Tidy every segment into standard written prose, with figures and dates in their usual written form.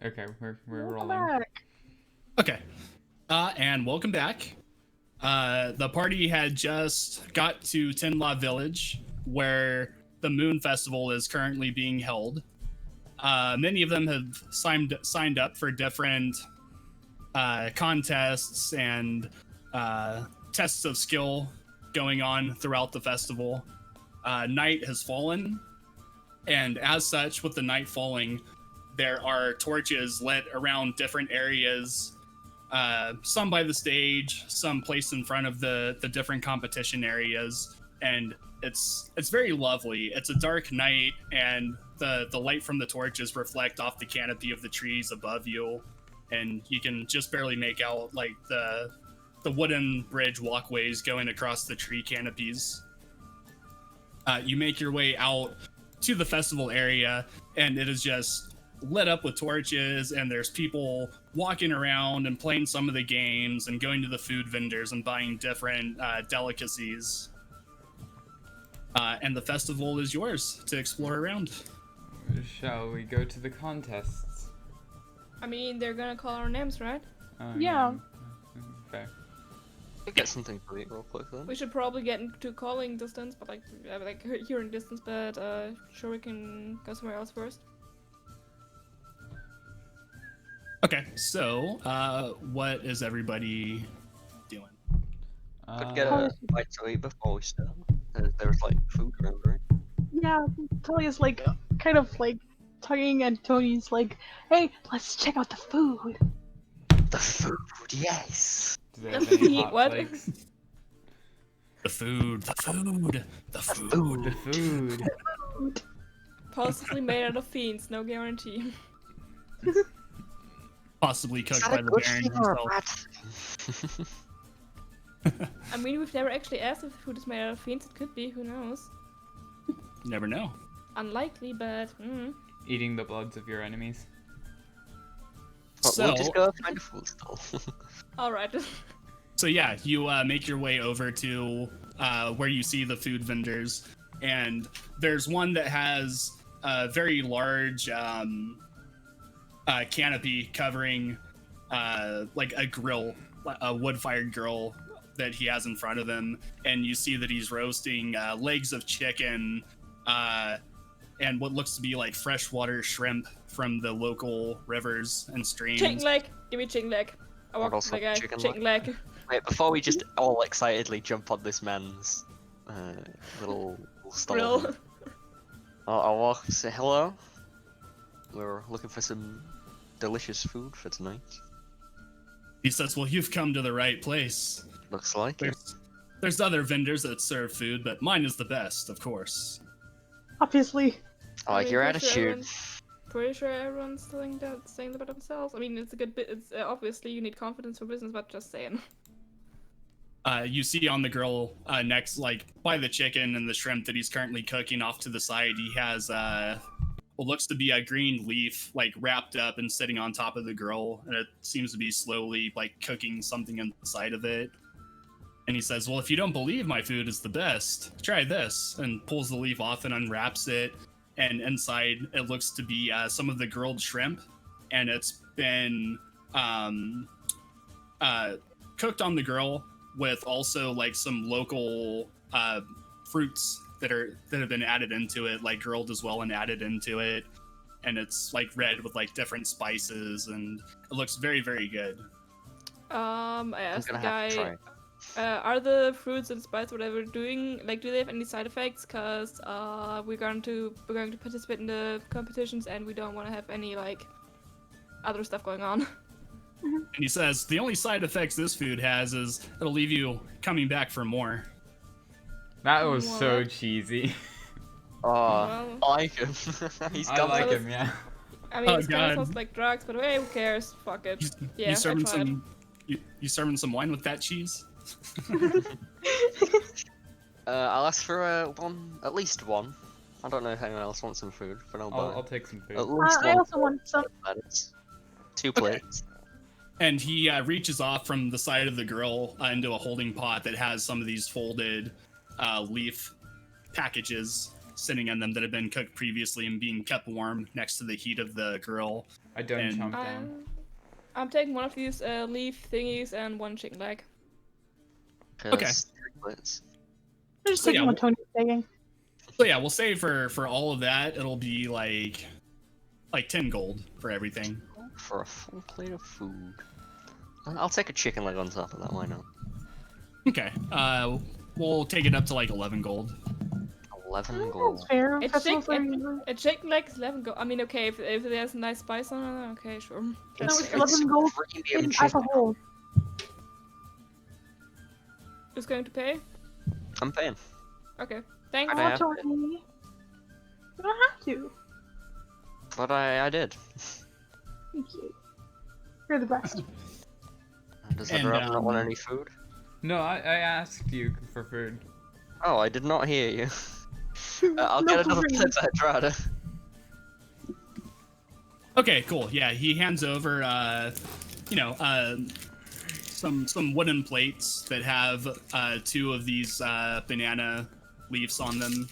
Okay, we're Welcome rolling. back. Okay. And welcome back. The party had just got to Tenla Village, where the Moon Festival is currently being held. Many of them have signed up for different contests and tests of skill going on throughout the festival. Night has fallen, and as such, with the night falling, there are torches lit around different areas, some by the stage, some placed in front of the different competition areas, and it's very lovely. It's a dark night, and the light from the torches reflect off the canopy of the trees above you, and you can just barely make out like the wooden bridge walkways going across the tree canopies. You make your way out to the festival area, and it is just lit up with torches, and there's people walking around and playing some of the games and going to the food vendors and buying different delicacies. And the festival is yours to explore around. Shall we go to the contests? I mean, they're gonna call our names, right? Yeah. Fair. Get something to eat real quick then. We should probably get into calling distance, but like hearing distance, but sure we can go somewhere else first. Okay, so what is everybody doing? Could get a bite to eat before we start. There's like food around, right? Yeah, Talia's like kind of like tugging at Tony's like, hey, let's check out the food. The food, yes. Do they have any hot What? flakes? The food. The food. Possibly made out of fiends, no guarantee. Possibly Is cooked that by a the good Baron thing or a himself. bad thing? I mean, we've never actually asked if the food is made out of fiends. It could be, who knows? Never know. Unlikely, but Eating the bloods of your enemies. But So, we'll just go find a food stall. alright. so yeah, you make your way over to where you see the food vendors, and there's one that has a very large canopy covering like a grill, a wood-fired grill that he has in front of him, and you see that he's roasting legs of chicken and what looks to be like freshwater shrimp from the local rivers and streams. Chicken leg! Give me chicken leg. I want also the guy. chicken Chicken leg. Wait, before we just all excitedly jump on this man's little stall, Grill. I'll walk and say hello. We're looking for some delicious food for tonight. He says, well, you've come to the right place. Looks like it. There's other vendors that serve food, but mine is the best, of course. Obviously. I like mean, your pretty sure attitude. Pretty sure everyone's saying that about themselves. I mean, it's a good bit. It's obviously you need confidence for business, but just saying. You see on the grill next, like by the chicken and the shrimp that he's currently cooking off to the side, he has what looks to be a green leaf, like wrapped up and sitting on top of the grill, and it seems to be slowly like cooking something inside of it. And he says, well, if you don't believe my food is the best, try this, and pulls the leaf off and unwraps it. And inside, it looks to be some of the grilled shrimp, and it's been cooked on the grill with also like some local fruits that have been added into it, like grilled as well and added into it. And it's like red with like different spices, and it looks very, very good. I I'm asked the gonna have to try guy, it. are the fruits and spices whatever we're doing, like, do they have any side effects? Cause we're going to participate in the competitions, and we don't want to have any like other stuff going on. And he says, the only side effects this food has is it'll leave you coming back for more. That was so What? cheesy. Well, I like him. He's I got like what him, yeah. I mean, Oh, it kind of God. sounds like drugs, but hey, who cares? Fuck it. Yeah, You serving I tried. some? You serving some wine with that cheese? I'll ask for one, at least one. I don't know if anyone else wants some food, but I'll buy. I'll take some food. At least I one. also want some. Plates. 2 plates. And he reaches off from the side of the grill into a holding pot that has some of these folded leaf packages sitting in them that have been cooked previously and being kept warm next to the heat of the grill. I don't And- chomp down. I'm taking one of these leaf thingies and one chicken leg. Okay. Triplets. I'm just So, taking yeah, what Tony's taking. So yeah, we'll say for all of that, it'll be like 10 gold for everything. For a full plate of food. I'll take a chicken leg on top of that, why not? Okay. We'll take it up to like 11 gold. 11 That's gold. fair. It's Festivals chick- are usually- A chicken leg is 11 gold. I mean, okay, if there's a nice spice on it, okay, sure. it's 11 gold premium as a chicken. whole. Who's going to pay? I'm paying. Okay, thanks. I Oh, have Tony. it. You don't have to. But I did. Thank you. You're the best. Does And, everyone not want any food? No, I asked you for food. Oh, I did not hear you. I'll No get another food. plate of Hydrada. Okay, cool. Yeah, he hands over, some wooden plates that have 2 of these banana leaves on them,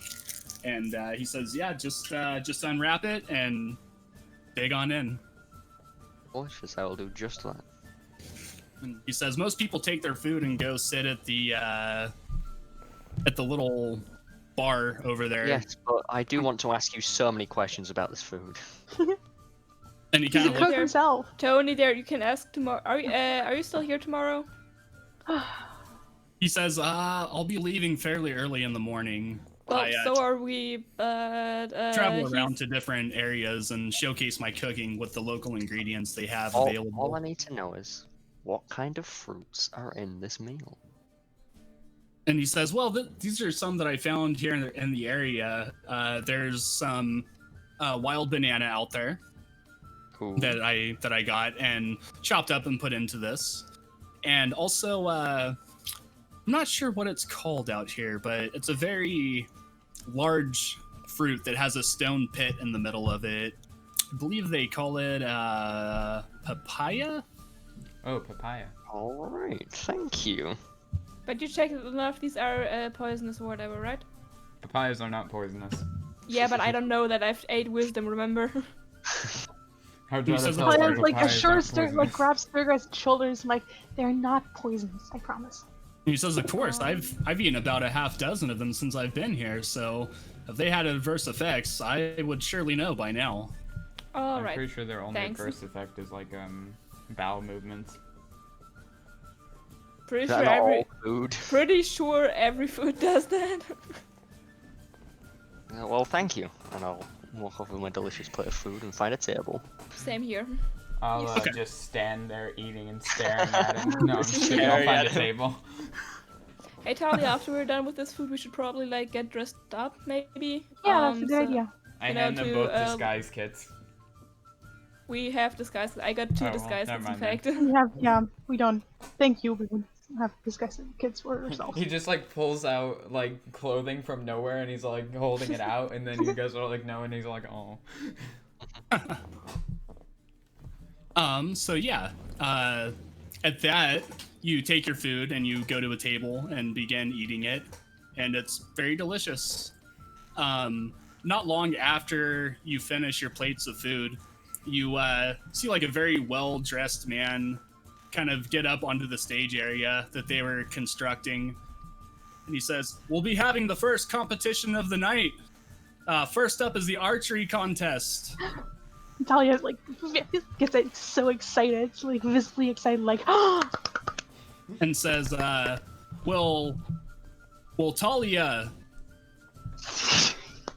and he says, "Yeah, just unwrap it and dig on in." Delicious, I will do just that. And he says, "Most people take their food and go sit at the little bar over there." Yes, but I do want to ask you so many questions about this food. And he He's kind a of cook looks. himself. Tony, there, you can ask tomorrow. Are you still here tomorrow? He says, "I'll be leaving fairly early in the morning. Well, I so are we, but travel around he's- to different areas and showcase my cooking with the local ingredients they have All available." I need to know is what kind of fruits are in this meal. And he says, "Well, these are some that I found here in the area. There's some wild banana out there Cool. that I got and chopped up and put into this, and also I'm not sure what it's called out here, but it's a very large fruit that has a stone pit in the middle of it. I believe they call it papaya." Oh, papaya. All right, thank you. But you checked that none of these are poisonous or whatever, right? Papayas are not poisonous. Yeah, but I don't know that I've 8 wisdom, remember? How He did says I it's tell I you like papayas assure aren't Stir, like poisonous? grabs Sturguy's shoulders, like they're not poisonous. I promise. And he says, "Of course, I've eaten about a half dozen of them since I've been here, so if they had adverse effects, I would surely know by now." I'm Alright. pretty sure their only Thanks. adverse effect is like bowel movements. Pretty That sure every all food. pretty sure every food does that. Well, thank you. And I'll walk off with my delicious plate of food and find a table. Same here. I'll Okay. just stand there eating and staring at him. No, I'm just kidding. I'll Staring find at a him. table. Hey Talia, after we're done with this food, we should probably like get dressed up, maybe. Yeah, that's a good so idea. I You know, hand them to, both um, disguise kits. We have disguises. I got 2 Oh, well, disguises, never in mind then. fact. We have, yeah, we don't. Thank you. We would have discussed kids for ourselves. He just like pulls out like clothing from nowhere and he's like holding it out and then you guys are like no and he's like oh. So yeah, at that, you take your food and you go to a table and begin eating it, and it's very delicious. Not long after you finish your plates of food, you see like a very well-dressed man kind of get up onto the stage area that they were constructing, and he says, "We'll be having the first competition of the night. First up is the archery contest." Talia like gets like, so excited, so, like visibly excited, like And says, will Talia,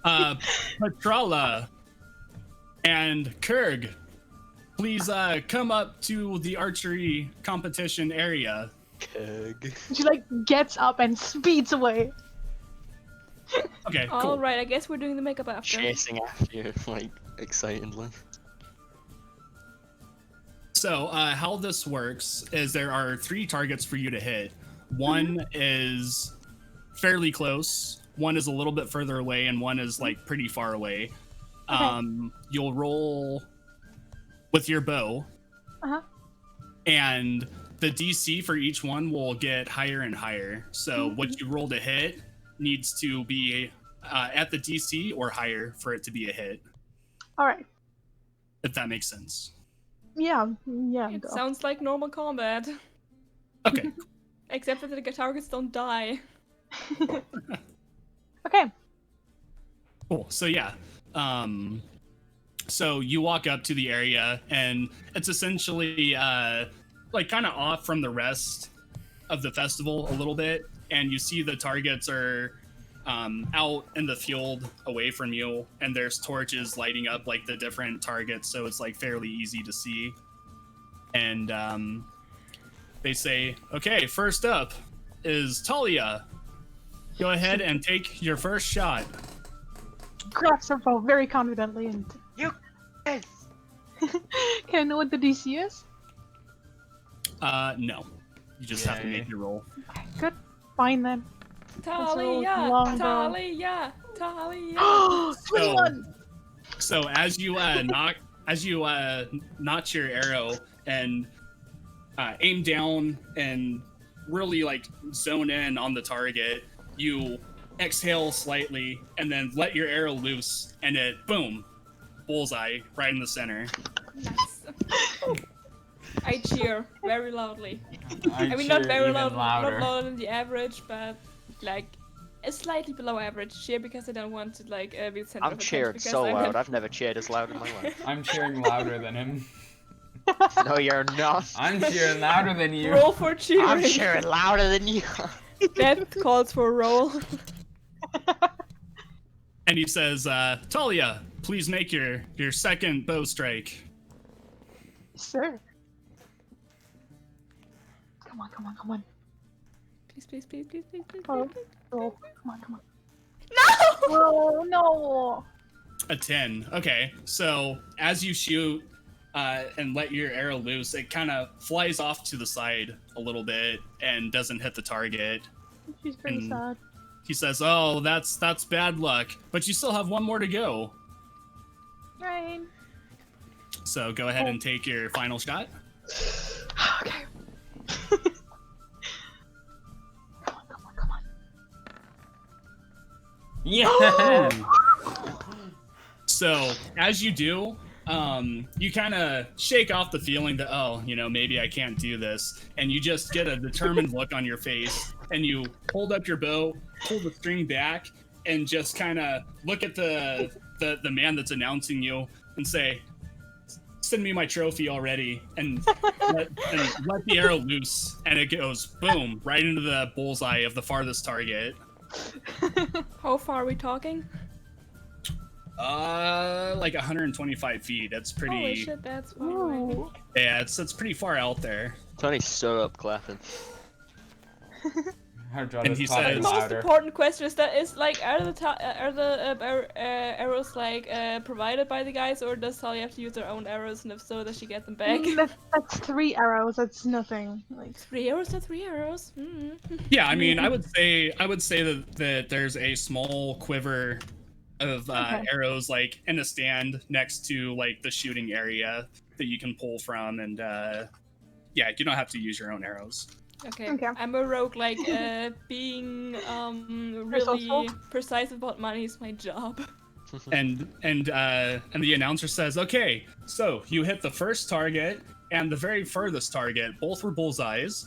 Petrala, and Kurg please come up to the archery competition area? Keg. she like gets up and speeds away. Okay, cool. Alright, I guess we're doing the makeup after. Chasing after you, like, excitedly. So, how this works is there are 3 targets for you to hit. One is fairly close, one is a little bit further away, and one is like pretty far away. You'll roll with your bow, Uh-huh. and the DC for each one will get higher and higher. So what you roll to hit needs to be at the DC or higher for it to be a hit, All right. if that makes sense. Yeah. Yeah. It go. sounds like normal combat. Okay. Except that the targets don't die. Okay. Cool. So yeah. So you walk up to the area, and it's essentially like kind of off from the rest of the festival a little bit, and you see the targets are out in the field away from you, and there's torches lighting up like the different targets, so it's like fairly easy to see. And they say, "Okay, first up is Talia. Go ahead and take your first shot." Grabs her bow very confidently and. Yes. Can I know what the DC is? No. You just have to Yay. make your roll. Okay, good. Fine then. Talia! long bow. Talia! Talia! 21! So as you notch your arrow and aim down and really like zone in on the target, you exhale slightly and then let your arrow loose, and it boom, bullseye right in the center. Nice. I cheer very loudly. I I mean, not cheer very even loud, louder. not louder than the average, but like a slightly below average cheer because I don't want to like be the center I'm of attention cheering because so I'm loud. gonna- I've never cheered as loud in my life. I'm cheering louder than him. No, you're not. I'm cheering louder than you. Roll for cheering. I'm cheering louder than you. That calls for a roll. And he says, Talia, please make your second bow strike. Sir. Come on, come on, come on. Please, please, please, please, please, please, Oh. please. Roll. Come on, come on. No! Oh, no! A 10. Okay, so as you shoot and let your arrow loose, it kind of flies off to the side a little bit and doesn't hit the target. She's very And- sad. He says, "Oh, that's bad luck, but you still have one more to go. Right. So go ahead and take your final shot." Okay. Come on, come on, come on. Yeah. So as you do, you kind of shake off the feeling that, oh, maybe I can't do this, and you just get a determined look on your face, and you hold up your bow, pull the string back, and just kind of look at the man that's announcing you and say, "Send me my trophy already," and let the arrow loose, and it goes boom right into the bullseye of the farthest target. How far are we talking? Like 125 feet. That's pretty. Holy shit, that's far away. Ooh. Yeah, it's pretty far out there. Tony stood up clapping. Her jaw And is he clapping says- The most louder. important question is that are the arrows like provided by the guys, or does Talia have to use her own arrows, and if so, does she get them back? That's 3 arrows. That's nothing. Like, 3 arrows to 3 arrows. Mm. Yeah, I mean, I would say that there's a small quiver of Okay. arrows like in a stand next to like the shooting area that you can pull from, and yeah, you don't have to use your own arrows. Okay. Okay. I'm a rogue. Like being really Resourceful? precise about money is my job. And the announcer says, "Okay, so you hit the first target and the very furthest target. Both were bullseyes.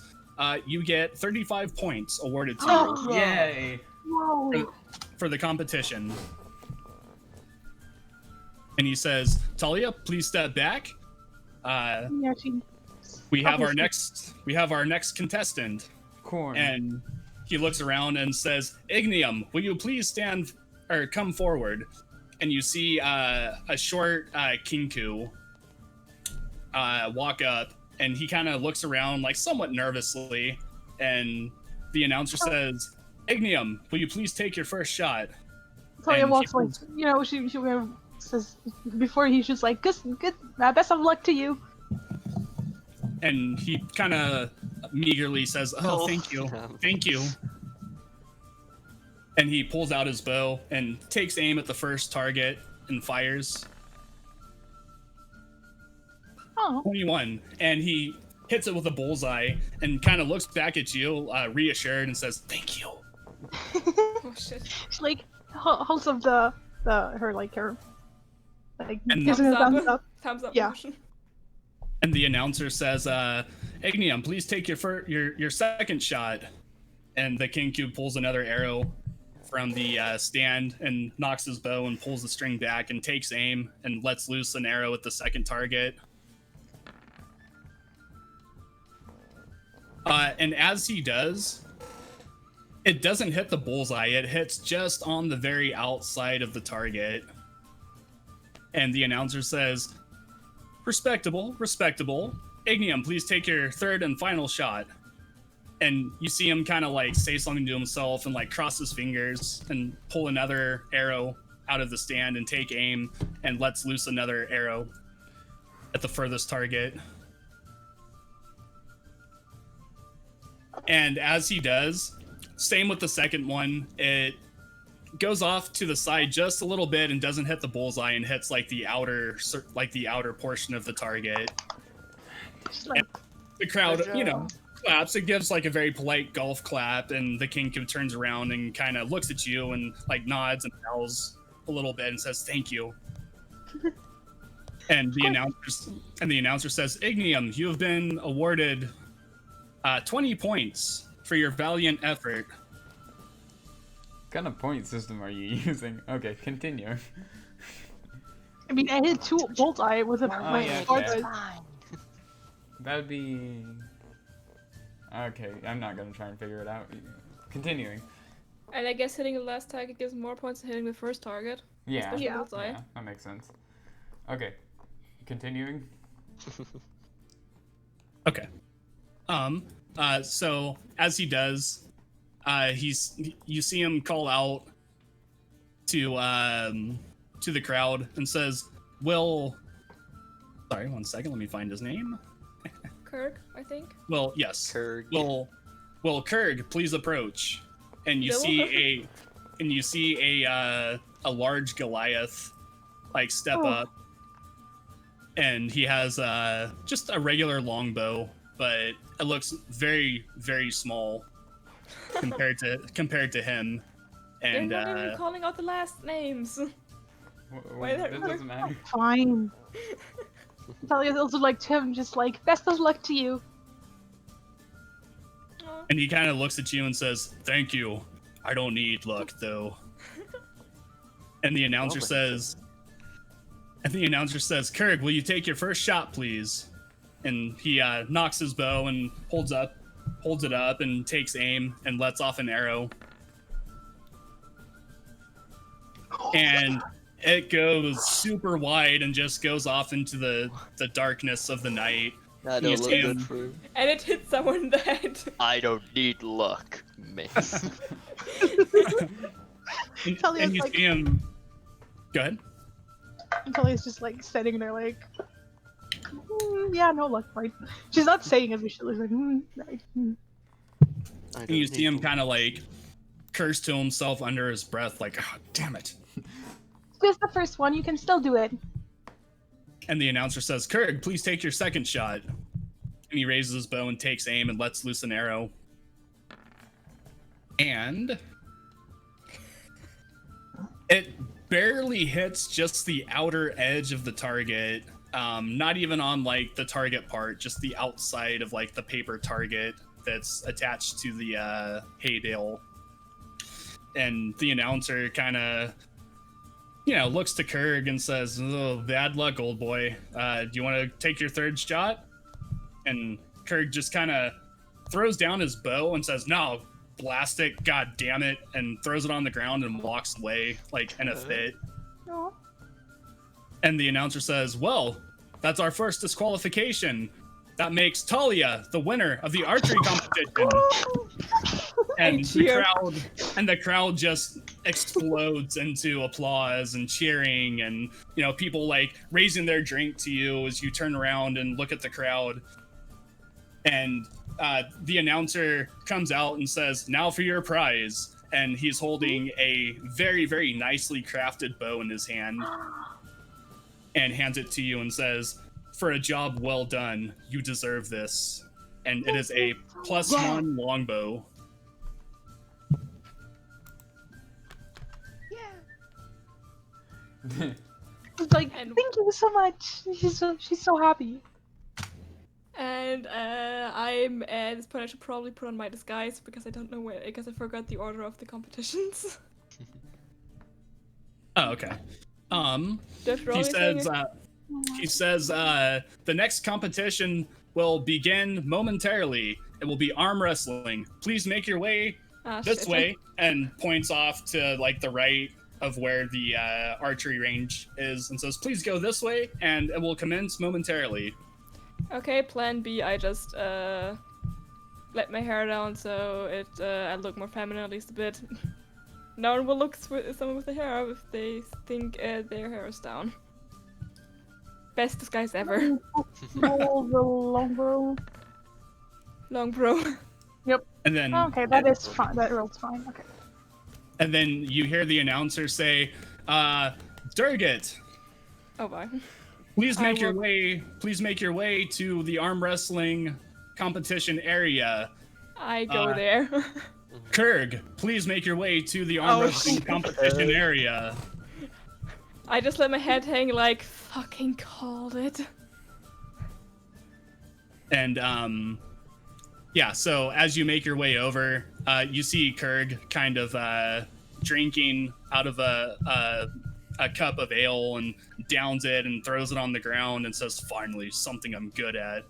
You get 35 points awarded to you Yay. whoa. for the competition." And he says, "Talia, please step back. Yeah, she. We have Obviously. our next contestant." Corn. And he looks around and says, "Ignium, will you please stand or come forward?" And you see a short Kinku walk up, and he kind of looks around like somewhat nervously, and the announcer says, "Ignium, will you please take your first shot?" Talia And he walks like, pulls- she says, before he shoots, like, good, best of luck to you. And he kind of meagerly says, "Oh, Oh, thank you, damn. thank you." And he pulls out his bow and takes aim at the first target and fires. Oh, 21, and he hits it with a bullseye and kind of looks back at you, reassured, and says, "Thank you." Oh shit. she's like, holds up her And gives him a thumbs up. Thumbs up Yeah. motion. And the announcer says, Ignium, please take your second shot. And the King Cube pulls another arrow from the stand and knocks his bow and pulls the string back and takes aim and lets loose an arrow at the second target. And as he does, it doesn't hit the bullseye. It hits just on the very outside of the target. And the announcer says, respectable. Ignium, please take your third and final shot. And you see him kind of like say something to himself and like cross his fingers and pull another arrow out of the stand and take aim and lets loose another arrow at the furthest target. And as he does, same with the second one, it goes off to the side just a little bit and doesn't hit the bullseye and hits like the outer portion of the target. Just like, The crowd, Good you job. know, claps. It gives like a very polite golf clap, and the King Cube turns around and kind of looks at you and like nods and bows a little bit and says thank you. And the announcer says, Ignium, you have been awarded 20 points for your valiant effort. What kind of point system are you using? Okay, continue. I mean, I hit 2 bullseye with a my yeah, sword. okay. Fine. That would be... Okay, I'm not gonna try and figure it out. Continuing. And I guess hitting the last target gives more points than hitting the first target. Yeah, Especially Yeah. bullseye. yeah, that makes sense. Okay, continuing. Okay. So as he does, you see him call out to the crowd and says, sorry, 1 second, let me find his name. Kirk, I think. Well, yes. Kurg. Will Kurg please approach? And you No. see a large Goliath like step Oh. up, and he has just a regular longbow, but it looks very, very small compared to him. And They're not even calling out the last names. Why That that- doesn't matter. Fine. Talia's also like to him, just like, best of luck to you. Aw. and he kind of looks at you and says, "Thank you. I don't need luck though." And the announcer says, "Kurg, will you take your first shot, please?" And he knocks his bow and holds it up and takes aim and lets off an arrow. And it goes super wide and just goes off into the darkness of the night. That You don't look see good him. for him. And it hit someone in the head. I don't need luck, miss. Talia's And you like- see him. Go ahead. And Talia's just like sitting there like, yeah, no luck, right? She's not saying it, but she's like, right. I And you don't see him need kind of like curse to himself under his breath, like, "Oh, damn it." Just the first one, you can still do it. And the announcer says, "Kurg, please take your second shot." And he raises his bow and takes aim and lets loose an arrow. And it barely hits just the outer edge of the target. Not even on like the target part, just the outside of like the paper target that's attached to the haydale. And the announcer kind of, looks to Kurg and says, "Oh, bad luck, old boy. Do you want to take your third shot?" And Kurg just kind of throws down his bow and says, "No, blast it, god damn it," and throws it on the ground and walks away, like, in a fit. No. And the announcer says, "Well, that's our first disqualification. That makes Talia the winner of the archery competition." And the crowd just explodes into applause and cheering, and people like raising their drink to you as you turn around and look at the crowd. And the announcer comes out and says, "Now for your prize." And he's holding a very, very nicely crafted bow in his hand and hands it to you and says, "For a job well done, you deserve this." And it is a +1 longbow. It's like, And- thank you so much. She's so happy. And I'm at this point I should probably put on my disguise because I don't know where because I forgot the order of the competitions. Oh, okay. Do I have to roll He anything? says the next competition will begin momentarily. It will be arm wrestling. Please make your way this Shit. way, and points off to like the right of where the archery range is, and says, "Please go this way, and it will commence momentarily." Okay, plan B, I just let my hair down so I look more feminine at least a bit. No one will look at someone with the hair up if they think their hair is down. Best disguise ever. Roll the longbow. Long bro. And then, Okay, that is fine. That roll's fine. Okay. and then you hear the announcer say, "Durgit, Oh bye. please I make your will- way. Please make your way to the arm wrestling competition area. I go Uh, there. Kurg, please make your way to the arm Oh, wrestling shit. competition area." I just let my head hang like fucking called it. And yeah, so as you make your way over, you see Kurg kind of drinking out of a cup of ale and downs it and throws it on the ground and says, "Finally, something I'm good at."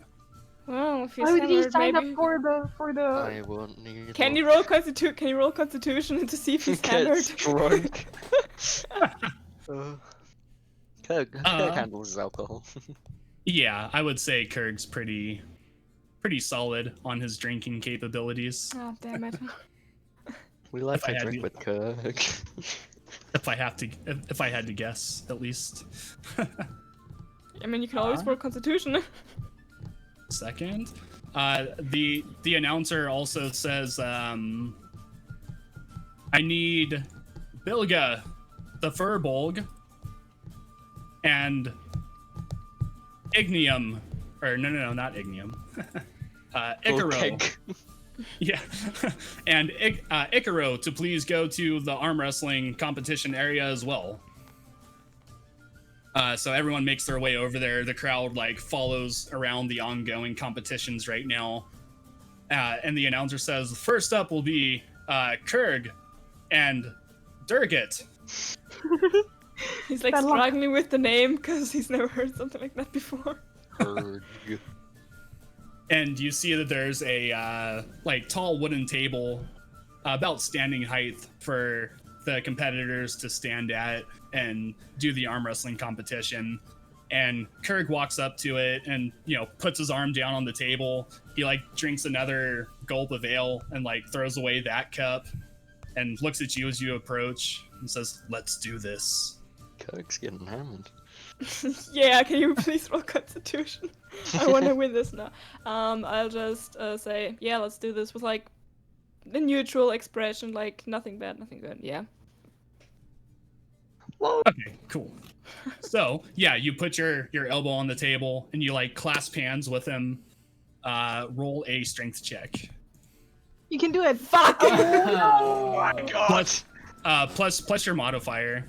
Well, if he's Why would he hammered, sign maybe. up for the? I won't need. Can you roll Constitution to see if he's hammered? Get drunk. Kirk Uh, handles his alcohol. Yeah, I would say Kurg's pretty solid on his drinking capabilities. Oh damn it. We like If I to had drink to- with Kirk. If I had to guess, at least. I mean, you can always roll Constitution. Second, the announcer also says, "I need Bilga, the Furbolg, and Ignium, or no, not Ignium, Icaro." Okay. Yeah, and Icaro to please go to the arm wrestling competition area as well. So everyone makes their way over there. The crowd like follows around the ongoing competitions right now, and the announcer says, "First up will be Kurg and Durgit." He's like Bad luck. struggling with the name because he's never heard something like that before. Kirk. And you see that there's a like tall wooden table about standing height for the competitors to stand at and do the arm wrestling competition. And Kurg walks up to it and, you know, puts his arm down on the table. He like drinks another gulp of ale and like throws away that cup and looks at you as you approach and says, "Let's do this." Kirk's getting hammered. Yeah, can you please roll Constitution? I want to win this now. I'll just say, yeah, let's do this with like the neutral expression, like nothing bad, nothing good. Yeah. Okay, cool. So yeah, you put your elbow on the table and you like clasp hands with him. Roll a strength check. You can do it. Fuck! Oh my god! Plus your modifier.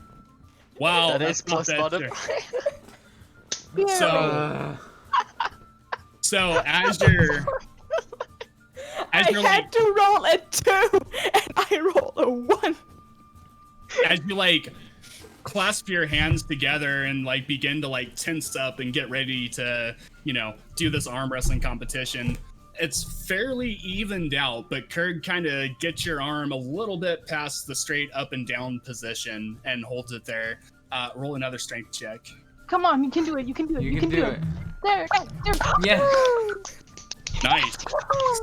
Wow, That is that's not plus that modifier. Yeah. So so as you're I as you're had like to roll a 2 and I rolled a 1. as you like clasp your hands together and like begin to like tense up and get ready to, you know, do this arm wrestling competition. It's fairly evened out, but Kurg kind of gets your arm a little bit past the straight up and down position and holds it there. Roll another strength check. Come on, you can do it. You can do it. You can do it. There. Yeah. Nice.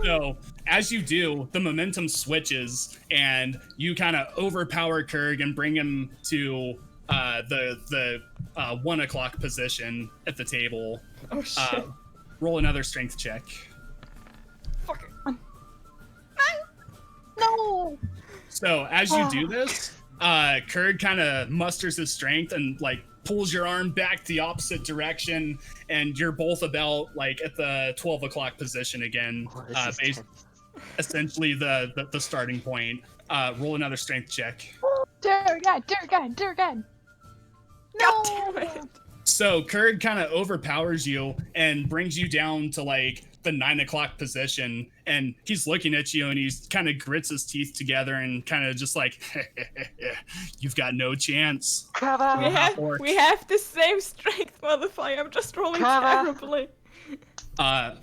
So as you do, the momentum switches and you kind of overpower Kurg and bring him to the 1 o'clock position at the table. Oh shit. Roll another strength check. Fuck it. No. So as you do this, Kurg kind of musters his strength and like pulls your arm back the opposite direction, and you're both about like at the 12 o'clock position again. Oh, this is tense. Essentially the starting point. Roll another strength check. Dear God. God damn it. So Kurd kind of overpowers you and brings you down to like the 9 o'clock position, and he's looking at you and he's kind of grits his teeth together and kind of just like, you've got no chance. Cover. We have the same strength, motherfucker. I'm just rolling Cover. terribly.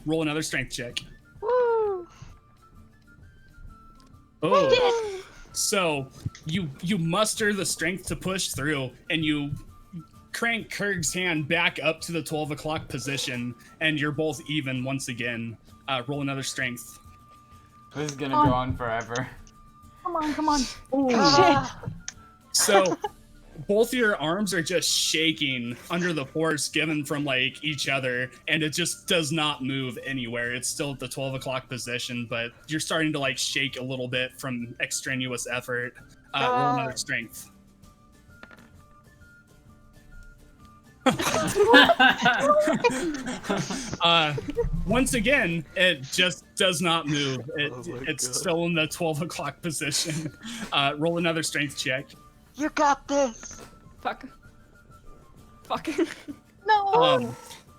Roll another strength check. Woo! Oh, so you muster the strength to push through, and you crank Kurg's hand back up to the 12 o'clock position, and you're both even once again. Roll another strength. This is gonna go on forever. Come on. Oh, Cover. So both your arms are just shaking under the force given from like each other, and it just does not move anywhere. It's still at the 12 o'clock position, but you're starting to like shake a little bit from extraneous effort. Roll another strength. Once again, it just does not move. It's still in the 12 o'clock position. Roll another strength check. You got this. Fuck. No.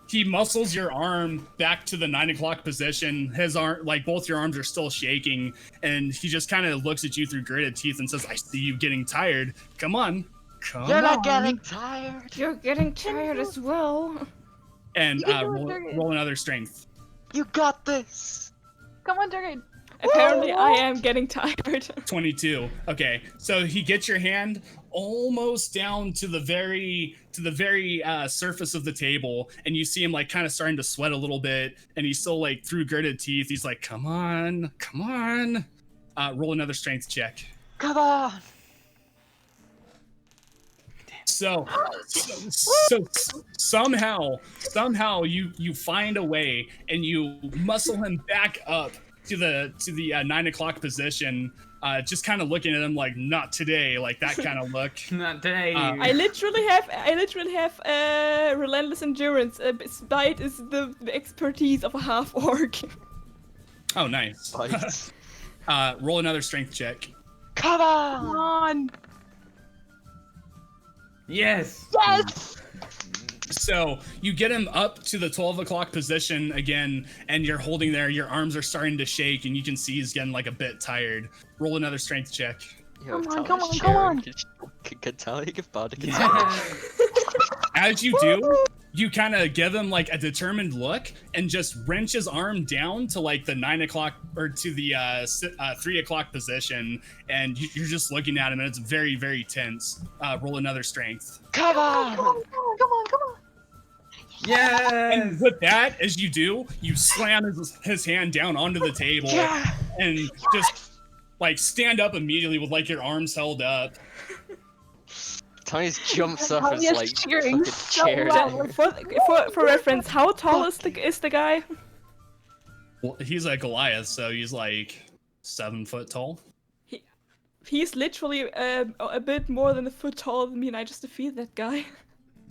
He muscles your arm back to the 9 o'clock position. His arm, like both your arms are still shaking, and he just kind of looks at you through gritted teeth and says, "I see you getting tired. Come on, come You're on." not getting tired. You're getting tired as well. And You can do it, roll, Durgan. roll another strength. You got this. Come on, Durgan. Apparently, I am getting tired. 22. Okay, so he gets your hand almost down to the very surface of the table, and you see him like kind of starting to sweat a little bit, and he's still like through gritted teeth. He's like, "Come on, come on." Roll another strength check. Come on. So somehow you find a way and you muscle him back up to the 9 o'clock position, just kind of looking at him like, "Not today," like that kind of look. Not today. I literally have relentless endurance. Bite is the expertise of a half orc. Oh, nice. Bites. Roll another strength check. Come Come on. on. Yes. Yes. So you get him up to the 12 o'clock position again, and you're holding there. Your arms are starting to shake, and you can see he's getting like a bit tired. Roll another strength check. Yo, Come on, Tally's come on. sharing. Can Tally give Bardic Yeah. attack? As you do, you kind of give him like a determined look and just wrench his arm down to like the 9 o'clock or to the 3 o'clock position, and you're just looking at him, and it's very, very tense. Roll another strength. Come Come on. on. Come on. Yes. And with that, as you do, you slam his hand down onto the table Yeah. and just like stand up immediately with like your arms held up. Tally jumps up and Tally is like cheering fucking so chair. loud. For reference, how tall is the guy? Well, he's a Goliath, so he's like 7 foot tall. He's literally a bit more than a foot taller than me, and I just defeated that guy.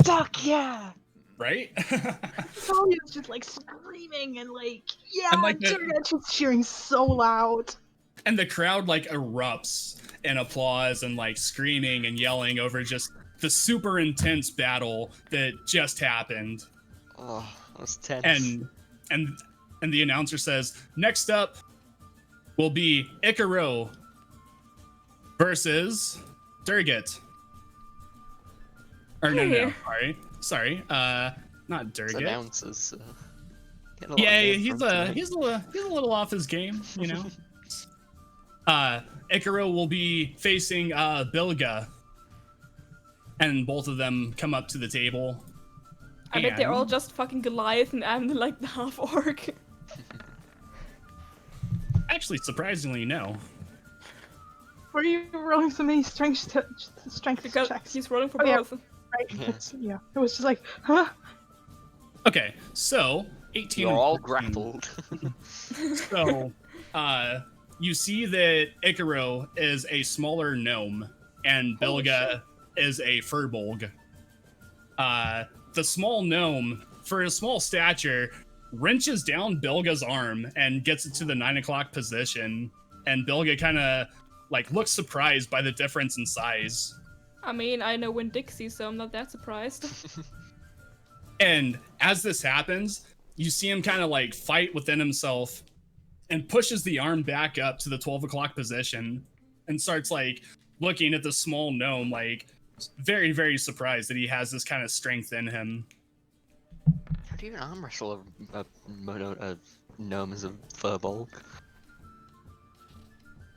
Fuck yeah. Right? Talia's just like screaming and like, yeah, And, like, the- Durgan's just cheering so loud. And the crowd like erupts in applause and like screaming and yelling over just the super intense battle that just happened. Oh, that was tense. And the announcer says, "Next up will be Icaro versus Durgit." Or no, Hey. sorry, not It's Durgit. announcers. Getting a lot Yeah, of he's nerve from he's a little off his game, you know. Icaro will be facing Bilga, and both of them come up to the table. I bet they're And- all just fucking Goliath, and I'm like the half orc. Actually, surprisingly, no. Were you rolling so many strength Because checks? he's rolling for Oh, yeah. both. Right. Yes. Yeah. It was just like, huh? Okay, so 18. You're and all 14. grappled. So, you see that Icaro is a smaller gnome, and Bilga is a furbolg. The small gnome, for his small stature, wrenches down Bilga's arm and gets it to the 9 o'clock position, and Bilga kind of like looks surprised by the difference in size. I mean, I know Winn-Dixie, so I'm not that surprised. And as this happens, you see him kind of like fight within himself and pushes the arm back up to the 12 o'clock position and starts like looking at the small gnome, like very, very surprised that he has this kind of strength in him. How do you even arm wrestle a gnome as a furbolg?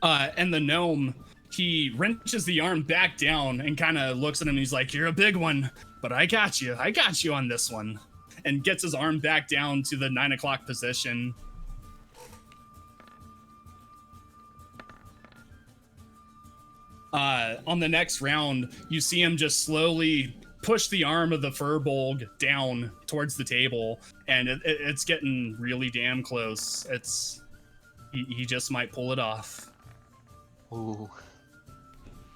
And the gnome, he wrenches the arm back down and kind of looks at him and he's like, "You're a big one, but I got you on this one." And gets his arm back down to the 9 o'clock position. On the next round, you see him just slowly push the arm of the furbolg down towards the table, and it's getting really damn close. He just might pull it off. Ooh.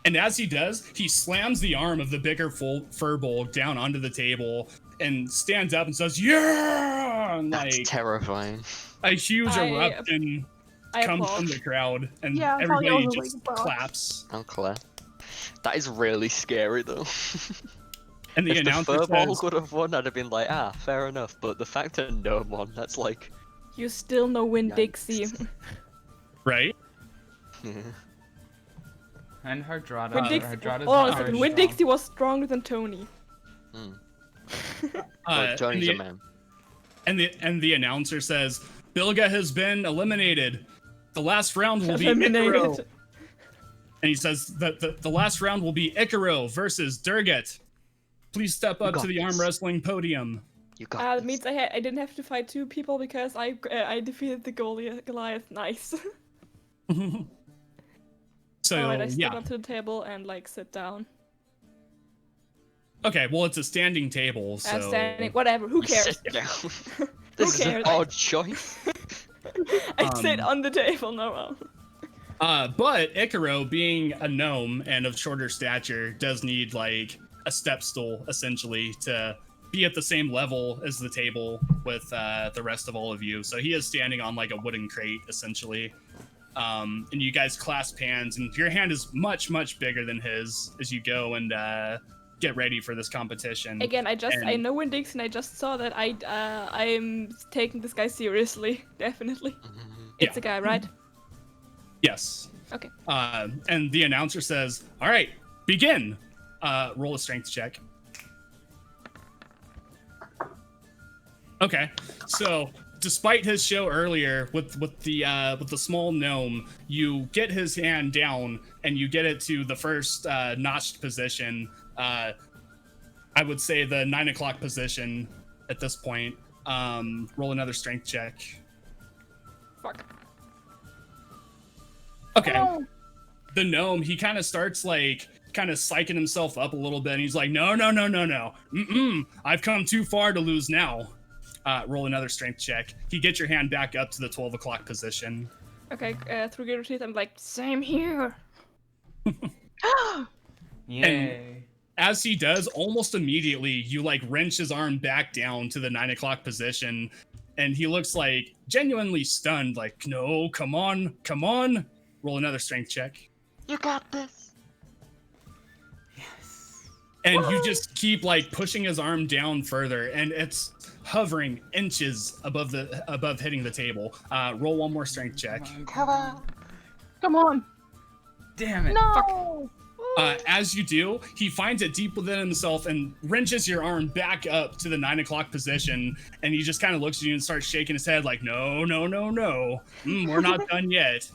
And as he does, he slams the arm of the bigger furbolg down onto the table and stands up and says, "Yeah!" And That's like terrifying. a huge I eruption comes from applaud. the crowd, and Yeah, I thought you everybody was just like, wow. claps. I'll clap. That is really scary though. And the If the announcer furbolg says, would have won, I'd have been like, ah, fair enough. But the fact that gnome won, that's like, You still know Winn-Dixie. right? yeah. And Hardrada. Winn-Dixie. Hardrada's Oh, not very Winn-Dixie was stronger than Tony. Mm. Uh, Well, and, Johnny's a the, man. and the announcer says, "Bilga has been eliminated. The last round will be Eliminated. Icaro." And he says that the last round will be Icaro versus Durget. Please step up got to the arm this. wrong podium. You got That this. means I didn't have to fight two people because I defeated the Goliath. Nice. So Alright, I step yeah, up to the table and like sit down. okay. Well, it's a standing table, so Standing, whatever. Who You cares? sit down. This is an cares? odd choice. I sit Um, on the table. No. But Icaro, being a gnome and of shorter stature, does need like a step stool essentially to be at the same level as the table with the rest of all of you. So he is standing on like a wooden crate essentially. And you guys clasp hands, and your hand is much, much bigger than his as you go and get ready for this competition. Again, I And- know Winn-Dixie, and I just saw that I'm taking this guy seriously. Definitely. Mhm. It's a guy, right? Yes. Okay. And the announcer says, "All right, begin. Roll a strength check." Okay. So, despite his show earlier with the small gnome, you get his hand down and you get it to the first notched position. I would say the 9 o'clock position at this point. Roll another strength check. Fuck. Okay. No. The gnome, he kind of starts like kind of psyching himself up a little bit, and he's like, no. I've come too far to lose now. Roll another strength check. He gets your hand back up to the 12 o'clock position. Okay. Through Gator Teeth, I'm like, same here. Yay. As he does, almost immediately, you like wrench his arm back down to the 9 o'clock position, and he looks like genuinely stunned, like, no, come on. Roll another strength check. You got this. And you just keep like pushing his arm down further, and it's hovering inches above hitting the table. Roll one more strength check. Come on. Come on. Damn it. No. As you do, he finds it deep within himself and wrenches your arm back up to the 9 o'clock position, and he just kind of looks at you and starts shaking his head like, no. We're not done yet.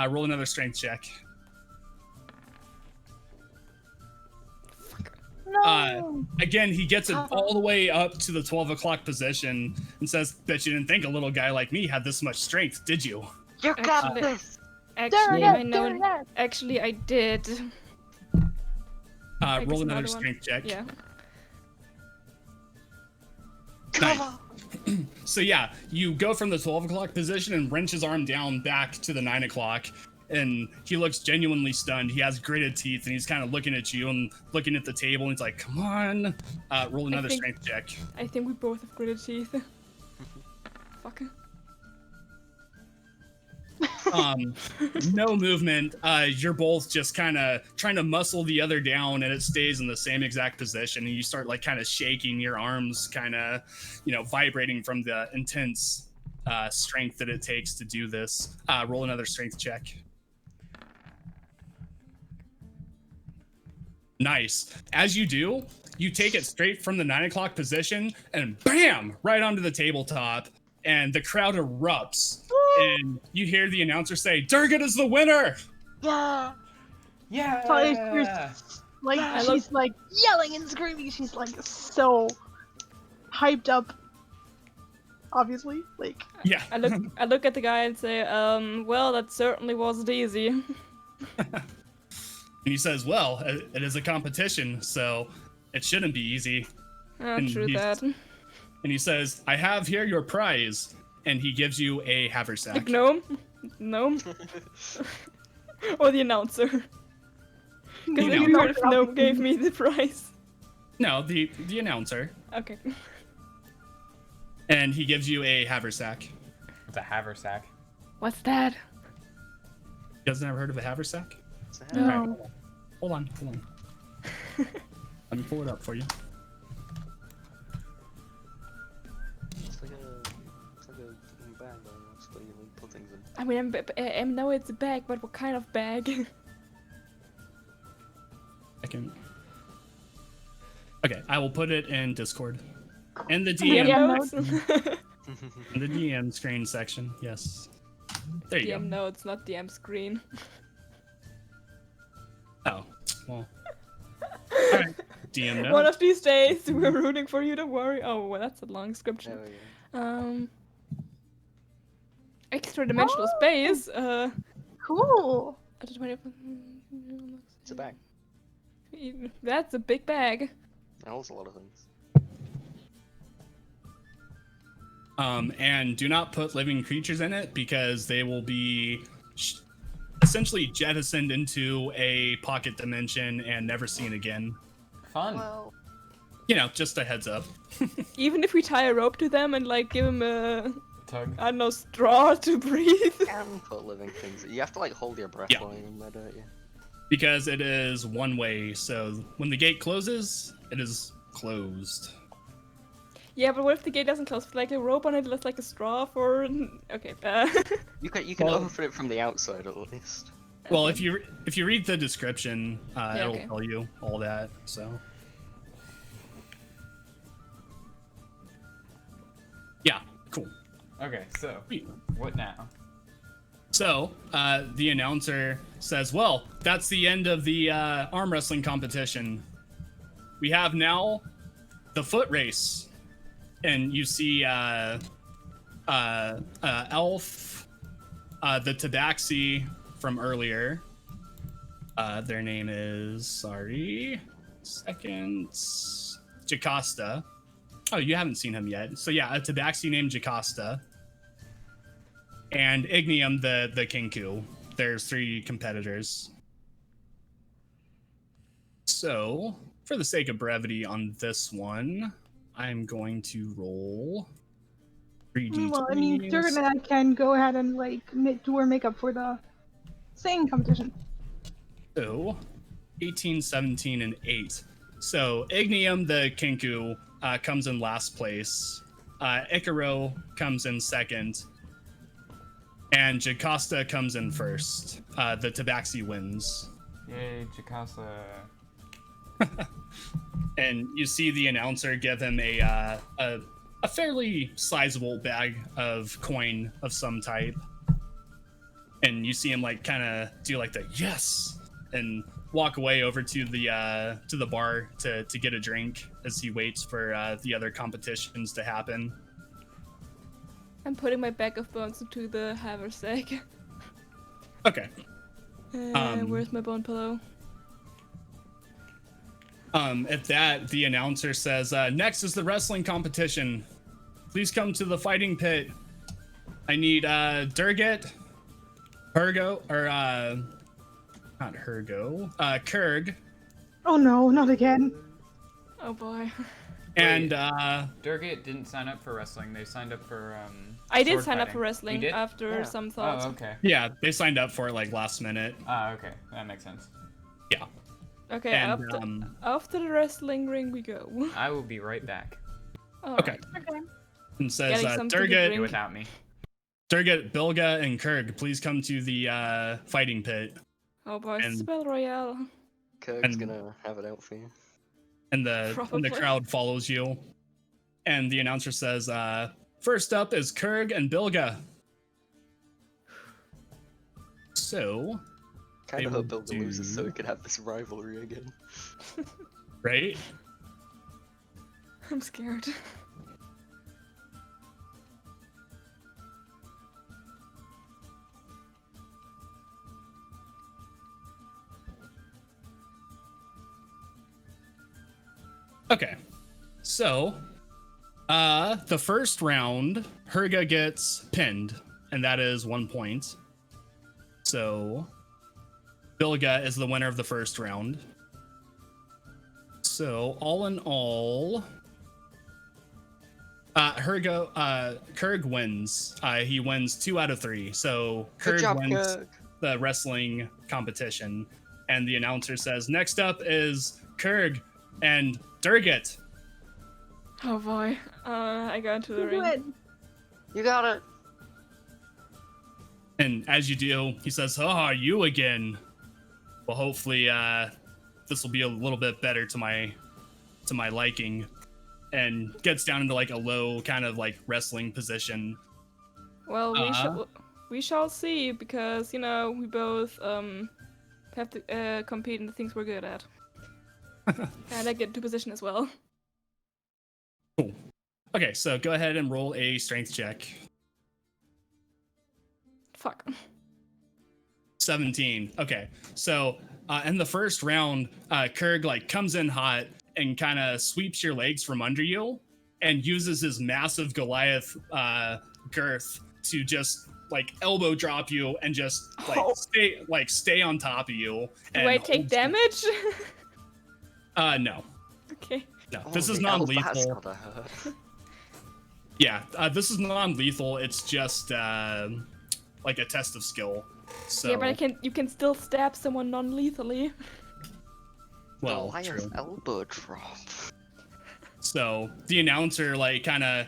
Roll another strength check. No. Again, he gets it all the way up to the 12 o'clock position and says, bet you didn't think a little guy like me had this much strength, did you? You got Actually- this. Actually, Darn I it, know. darn it. Actually, I did. I guess Roll another another one. strength check. Yeah. Come Nice. on. So yeah, you go from the 12 o'clock position and wrench his arm down back to the 9 o'clock, and he looks genuinely stunned. He has gritted teeth, and he's kind of looking at you and looking at the table, and he's like, come on. Roll another think- strength check. I think we both have gritted teeth. Fuck. No movement. You're both just kind of trying to muscle the other down, and it stays in the same exact position. And you start like kind of shaking your arms, kind of, vibrating from the intense strength that it takes to do this. Roll another strength check. Nice. As you do, you take it straight from the 9 o'clock position and bam, right onto the tabletop. And the crowd erupts. And you hear the announcer say, Durgat is the winner! Yeah. Yeah. Like she's like yelling and screaming. She's like so hyped up. Obviously, like Yeah. I look at the guy and say, well, that certainly wasn't easy. And he says, well, it is a competition, so it shouldn't be easy. And True he's- that. And he says, I have here your prize. And he gives you a haversack. Like, no. Or the announcer. Because The if you would have no gave me the prize. No, the announcer. Okay. And he gives you a haversack. It's a haversack. What's that? You guys never heard of a haversack? It's a No. hat. Alright, hold on. Let me pull it up for you. It's like a fucking bag almost, where you like put things in. I mean, I know it's a bag, but what kind of bag? Okay, I will put it in Discord. In the DM DM, notes. in the DM screen section. Yes. There you DM notes, not DM screen. go. Oh, well. Alright, DM notes. One of these days, we're rooting for you. Don't worry. Oh, well, that's a long description. There we go. Extra dimensional space. cool. It's a bag. That's a big bag. It holds a lot of things. And do not put living creatures in it because they will be essentially jettisoned into a pocket dimension and never seen again. Fun. Well, Just a heads up. Even if we tie a rope to them and like give them a, Tug. I don't know, straw to breathe. You can put living things. You have to like hold your breath Yeah. while you're in there, don't you? Because it is one way, so when the gate closes, it is closed. Yeah, but what if the gate doesn't close? Like a rope on it, looks like a straw for. Okay. You can Well- open it from the outside at least. Well, if you read the description, it'll okay. tell you all that. So. Yeah, cool. Okay, so Sweet. what now? So, the announcer says, well, that's the end of the arm wrestling competition. We have now the foot race. And you see Elf, the Tabaxi from earlier. Their name is, Jocasta. Oh, you haven't seen him yet. So yeah, a Tabaxi named Jocasta. And Ignium, the Kinku. There's 3 competitors. So, for the sake of brevity on this one, I'm going to roll 3d20s. well, I mean, Durgan and I can go ahead and like do our makeup for the singing competition. So, 18, 17, and 8. So, Ignium, the Kinku, comes in last place. Icaro comes in second. And Jocasta comes in first. The Tabaxi wins. Yay, Jocasta. And you see the announcer give him a fairly sizable bag of coin of some type. And you see him like kind of do like the yes and walk away over to the bar to get a drink as he waits for the other competitions to happen. I'm putting my bag of bones into the haversack. Okay. Where's my bone pillow? At that, the announcer says, next is the wrestling competition. Please come to the fighting pit. I need Durgat, Hergo, or not Hergo, Kurg, Oh no, not again. Oh boy. And Durgit didn't sign up for wrestling. They signed up for I did sword sign up fighting. for wrestling You did? after Yeah. some Oh, thoughts. okay. yeah, they signed up for it like last minute. Okay. That makes sense. Okay, And after the wrestling ring we go. I will be right back. okay, Okay. and says Getting something to Durgit, drink. Without me. Durgit, Bilga, and Kurg, please come to the fighting pit. Oh boy, it's And- Battle Royale. Kirk's And- gonna have it out for you. And the Probably. crowd follows you. And the announcer says, first up is Kurg and Bilga. So, Kind They of will hope Bilga loses so do- we can have this rivalry again. right? I'm scared. Okay. So, the first round, Herga gets pinned, and that is 1 point. So, Bilga is the winner of the first round. So, all in all, Kurg wins. He wins 2 out of 3. So, Good Kurg job, wins Kirk. the wrestling competition. And the announcer says, next up is Kurg and Durgit. Oh boy. I got into the You ring. win. You got it. And as you do, he says, "Ah, you again." Well, hopefully, this will be a little bit better to my liking, and gets down into like a low kind of like wrestling position. Well, we shall see because we both have to compete in the things we're good at. And I get into position as well. Cool. Okay, so go ahead and roll a strength check. Fuck. 17. Okay, so in the first round, Kurg like comes in hot and kind of sweeps your legs from under you, and uses his massive Goliath girth to just like elbow drop you and just Oh. stay on top of you. Do and I take holds you. damage? No, Okay. no. Oh, This is the elbow has non-lethal. gotta hurt. Yeah, this is non-lethal. It's just like a test of skill. So Yeah, but you can still stab someone non-lethally. well, Goliath true. elbow drop. So the announcer like kind of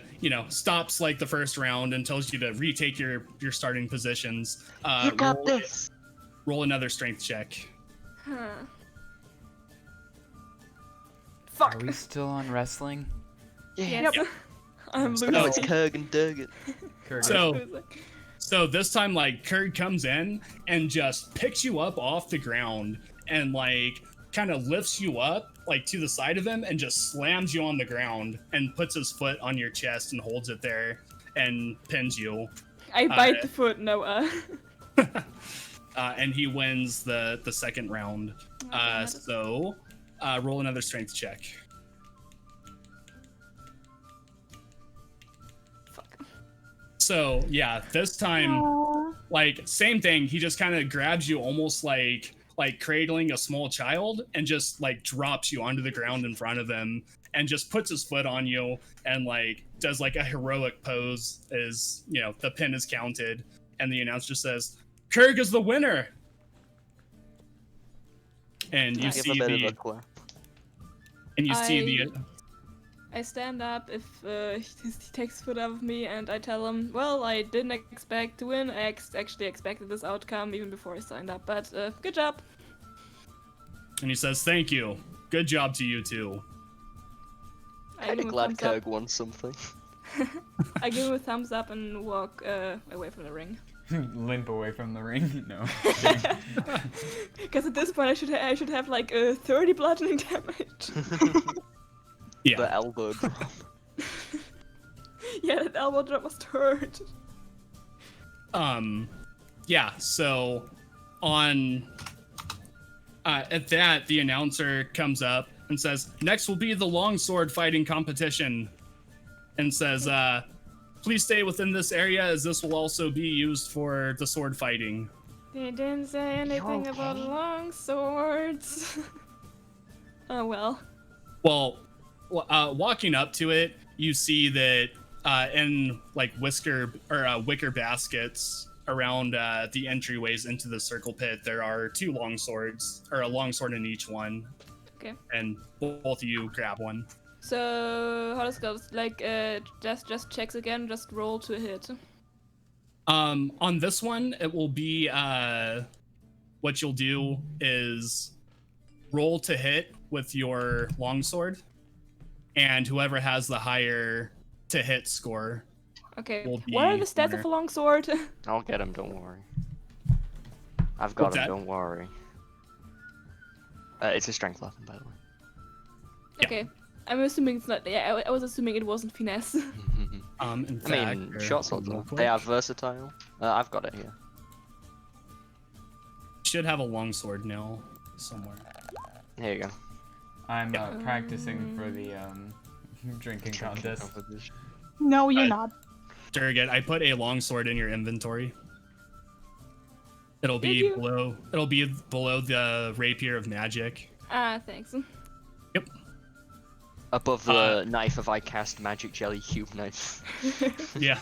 stops like the first round and tells you to retake your starting positions. You got roll, this. Roll another strength check. Huh. Are Fuck. we still on wrestling? Yeah. Yes. I'm losing. No, it's Kurg and Durgit. Kurgan. So- So this time like Kurg comes in and just picks you up off the ground and like kind of lifts you up like to the side of him and just slams you on the ground and puts his foot on your chest and holds it there and pins you. I bite the foot, Noah. And he wins the second round. So roll another strength check. Fuck. So yeah, this time Aw. like same thing. He just kind of grabs you almost like cradling a small child and just like drops you onto the ground in front of him and just puts his foot on you and like does like a heroic pose as the pin is counted and the announcer says Kurg is the winner. And you Give see a bit of the a clap. and you see the I stand up if he takes his foot off of me and I tell him, well, I didn't expect to win. I actually expected this outcome even before I signed up, but good job. and he says thank you. Good job to you too. I Kinda give him a glad thumbs up. Kurg won something. I give him a thumbs up and walk away from the ring. Limp away from the ring? No. Because at this point I should have like 30 bludgeoning damage. Yeah. The elbow drop. Yeah, that elbow drop must hurt. Yeah, so on at that the announcer comes up and says next will be the longsword fighting competition and says please stay within this area as this will also be used for the sword fighting. They didn't say anything about okay? long swords. Oh well. Well, walking up to it, you see that in like wicker baskets around the entryways into the circle pit, there are 2 long swords, or a long sword in each one. Okay. And both of you grab one. So how does it go? Like just checks again. Just roll to hit. On this one, it will be what you'll do is roll to hit with your longsword, and whoever has the higher to hit score. Okay. Will be What are the stats winner. of a longsword? I'll get him, don't worry. I've got What's him, that? don't worry. It's a strength weapon, by the way. Yeah. Okay. I'm assuming it's not. Yeah, I was assuming it wasn't finesse. In I fact, mean, short swords, real though. quick, They are versatile. I've got it here. should have a longsword now somewhere. Here you go. I'm practicing for the drinking contest. Competition. No, you're Alright. not. Durgan, I put a longsword in your inventory. It'll Did be you? below. It'll be below the rapier of magic. Thanks. Above the knife of I cast magic jelly cube knife. Yeah.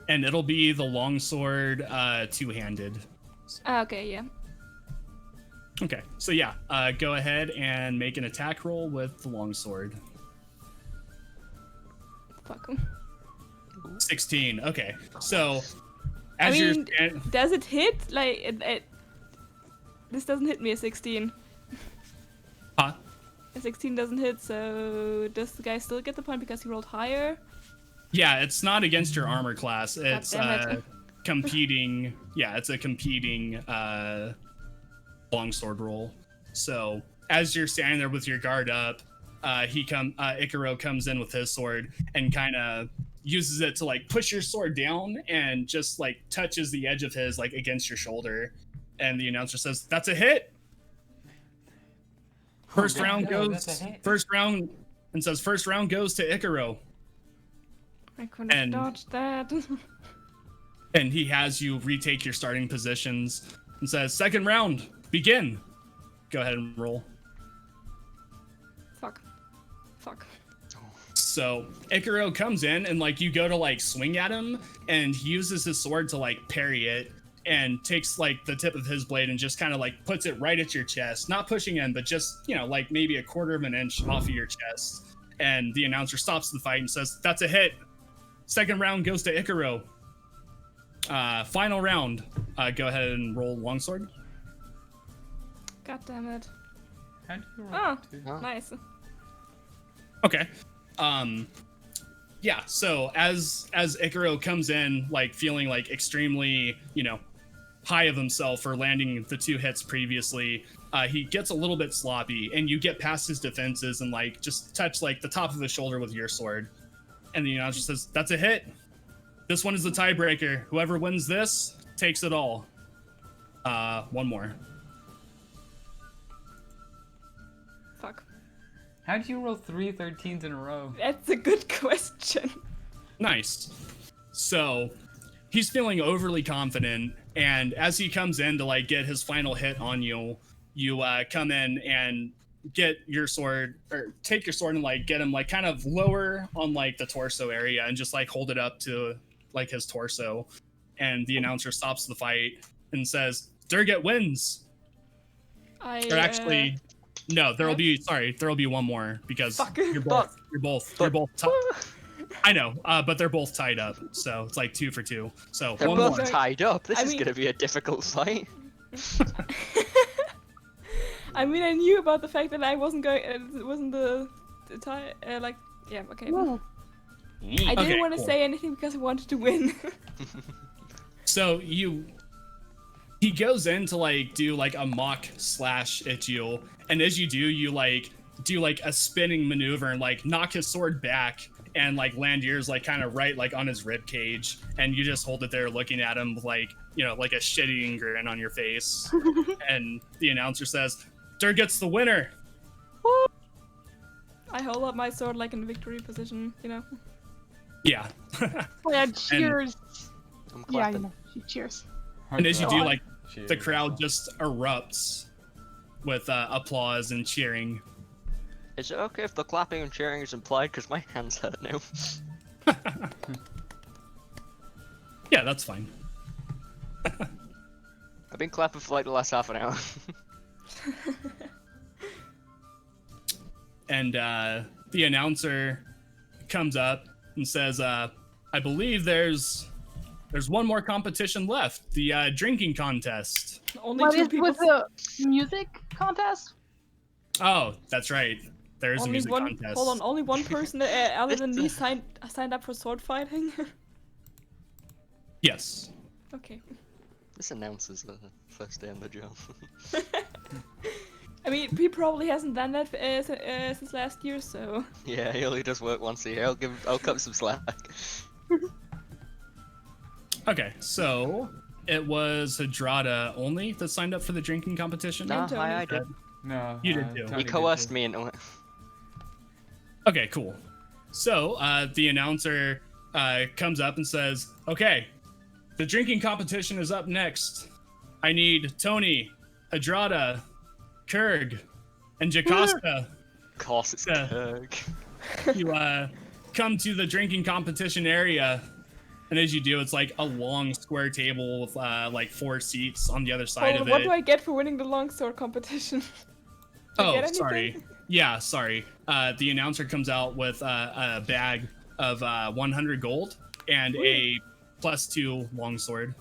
And it'll be the longsword, two-handed. Okay, yeah. Okay, so yeah, go ahead and make an attack roll with the longsword. Fuck. 16. Okay, so I as mean, you're does it hit? Like, this doesn't hit me a 16. huh? A 16 doesn't hit, so does the guy still get the point because he rolled higher? Yeah, it's not against your armor class. It's damn it. competing. Yeah, it's a competing longsword roll. So as you're standing there with your guard up, Icaro comes in with his sword and kind of uses it to like push your sword down and just like touches the edge of his like against your shoulder. And the announcer says, "That's a hit." First round goes. First round and says, "First round goes to Icaro." I couldn't have And- dodged that. And he has you retake your starting positions and says, "Second round, begin." Go ahead and roll. Fuck. Fuck. So Icaro comes in and like you go to like swing at him and he uses his sword to like parry it and takes like the tip of his blade and just kind of like puts it right at your chest, not pushing in, but just, you know, like maybe a quarter of an inch off of your chest. And the announcer stops the fight and says, "That's a hit. Second round goes to Icaro. Final round. Go ahead and roll longsword." God damn it. How do you roll Oh, two? Huh? nice. Okay. Yeah, so as Icaro comes in, like feeling like extremely, you know, high of himself for landing the 2 hits previously, he gets a little bit sloppy and you get past his defenses and like just touch like the top of his shoulder with your sword. And the announcer says, "That's a hit. This one is the tiebreaker. Whoever wins this takes it all." One more. Fuck. How do you roll 3 13s in a row? That's a good question. Nice. So he's feeling overly confident, and as he comes in to like get his final hit on you, you come in and get your sword or take your sword and like get him like kind of lower on like the torso area and just like hold it up to like his torso. And the announcer stops the fight and says, "Durget wins." Or actually, no, there'll be one more because Fuck. you're both I know, but they're both tied up, so it's like 2 for 2. So They're one both more. tied up. This I is mean- gonna be a difficult fight. I mean, I knew about the fact that I wasn't going. It wasn't the tie. Like, yeah, okay. Whoa. I didn't Okay, want to cool. say anything because I wanted to win. So he goes in to like do like a mock slash at you, and as you do like do like a spinning maneuver and like knock his sword back and like land yours like kind of right like on his rib cage, and you just hold it there looking at him with like, you know, like a shitty grin on your face. And the announcer says, "Durget's the winner." I hold up my sword like in victory position, you know. Yeah. Oh, yeah, cheers. I'm Yeah, clapping. you know, cheers. And as you do, like Cheers. the crowd just erupts with applause and cheering. Is it okay if the clapping and cheering is implied? Because my hands hurt now. Yeah, that's fine. I've been clapping for like the last half an hour. And the announcer comes up and says, I believe there's one more competition left, the drinking contest. Only What two is people. with the music contest? Oh, that's right. There is a Only music one. contest. Hold on. Only one person other than me signed up for sword fighting. Yes. Okay. This announces the first day on the job. I mean, he probably hasn't done that since last year, so. Yeah, he only does work once a year. I'll cut some slack. Okay, so it was Hadrada only that signed up for the drinking competition? Nah, Tony. I did. No, You did too. Tony He did coerced too. me into it. Okay, cool. So the announcer comes up and says, okay, the drinking competition is up next. I need Tony, Hadrada, Kurg, and Jocasta Of course, it's Yeah. Kirk. to come to the drinking competition area. And as you do, it's like a long square table with like 4 seats on the other side Hold of on, what it. do I get for winning the longsword competition? Do I Oh, get anything? sorry. Yeah, sorry. The announcer comes out with a bag of 100 gold and a +2 longsword.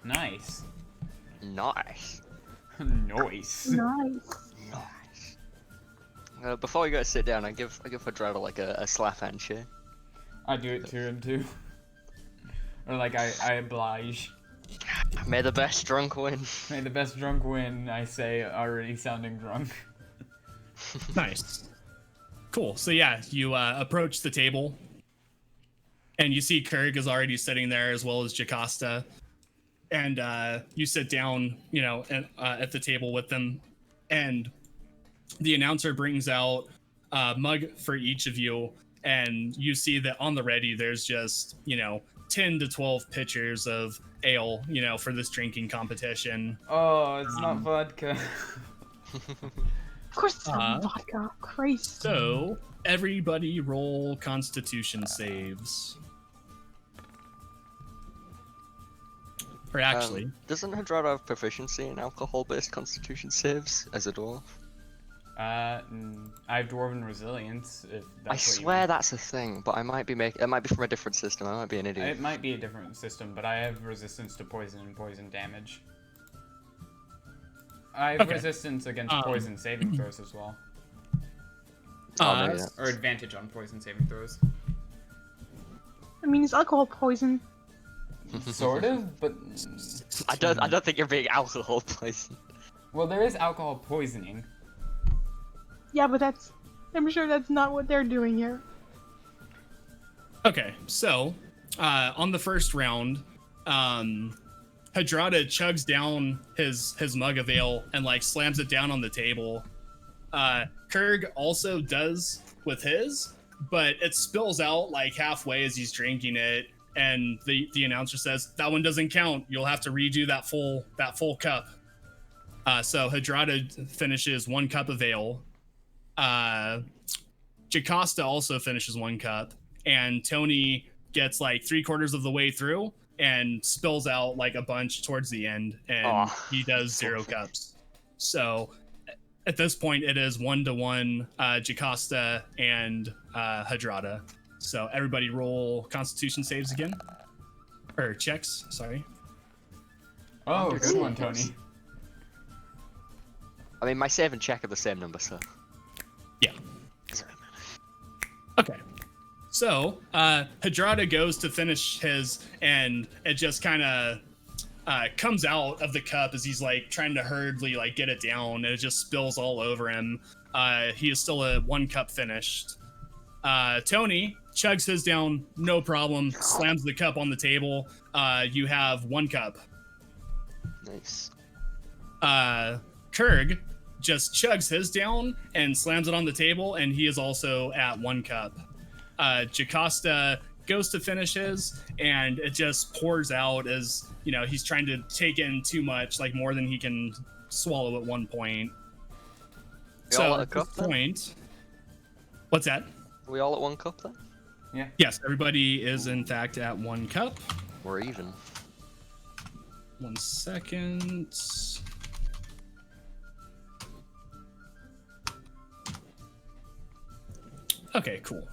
Nice. Nice. Nice. Nice. Nice. Before we go to sit down, I give Hadrada like a slap handshake. I do it to him too. Or like I oblige. May the best drunk win. May the best drunk win, I say, already sounding drunk. Nice. Cool. So yeah, you approach the table, and you see Kurg is already sitting there as well as Jocasta, and you sit down, you know, at the table with them, and the announcer brings out a mug for each of you, and you see that on the ready there's just, you know, 10 to 12 pitchers of ale, you know, for this drinking competition. Oh, it's not vodka. Of course it's not vodka. Christ. So everybody roll Constitution saves. Or actually, Doesn't Hadrada have proficiency in alcohol-based constitution saves as a dwarf? I have dwarven resilience. If that's I what swear that's a thing, but I might be it might be from a different system. I might be an you idiot. It might be a different system, but I have resistance to poison and poison damage. I have Okay. resistance against poison saving throws as well, Oh, maybe that. or advantage on poison saving throws. I mean, it's alcohol poison. Sort of, but I don't think you're being alcohol poisoned. well, there is alcohol poisoning. Yeah, but I'm sure that's not what they're doing here. okay, so on the first round, Hadrada chugs down his mug of ale and like slams it down on the table. Kurg also does with his, but it spills out like halfway as he's drinking it, and the announcer says that one doesn't count. You'll have to redo that full cup. So Hadrada finishes 1 cup of ale. Jocasta also finishes 1 cup, and Tony gets like 3/4 of the way through and spills out like a bunch towards the end, and Aw. he does 0 cups. So at this point, it is 1-1 Jocasta and Hadrada. So everybody roll Constitution saves again, or checks. Sorry. Oh, good one, Tony. I mean, my save and check are the same number, so. Yeah. Okay. So, Hadrada goes to finish his, and it just kind of comes out of the cup as he's like trying to hurriedly like get it down, and it just spills all over him. He is still a 1 cup finished. Tony chugs his down, no problem, slams the cup on the table. You have 1 cup. Nice. Kurg just chugs his down and slams it on the table, and he is also at 1 cup. Jocasta goes to finish his, and it just pours out as, you know, he's trying to take in too much, like more than he can swallow at one point. We all So at a at cup this then? point, what's that? Are we all at 1 cup then? Yes, everybody is in fact at 1 cup. We're even. 1 second. Okay, cool.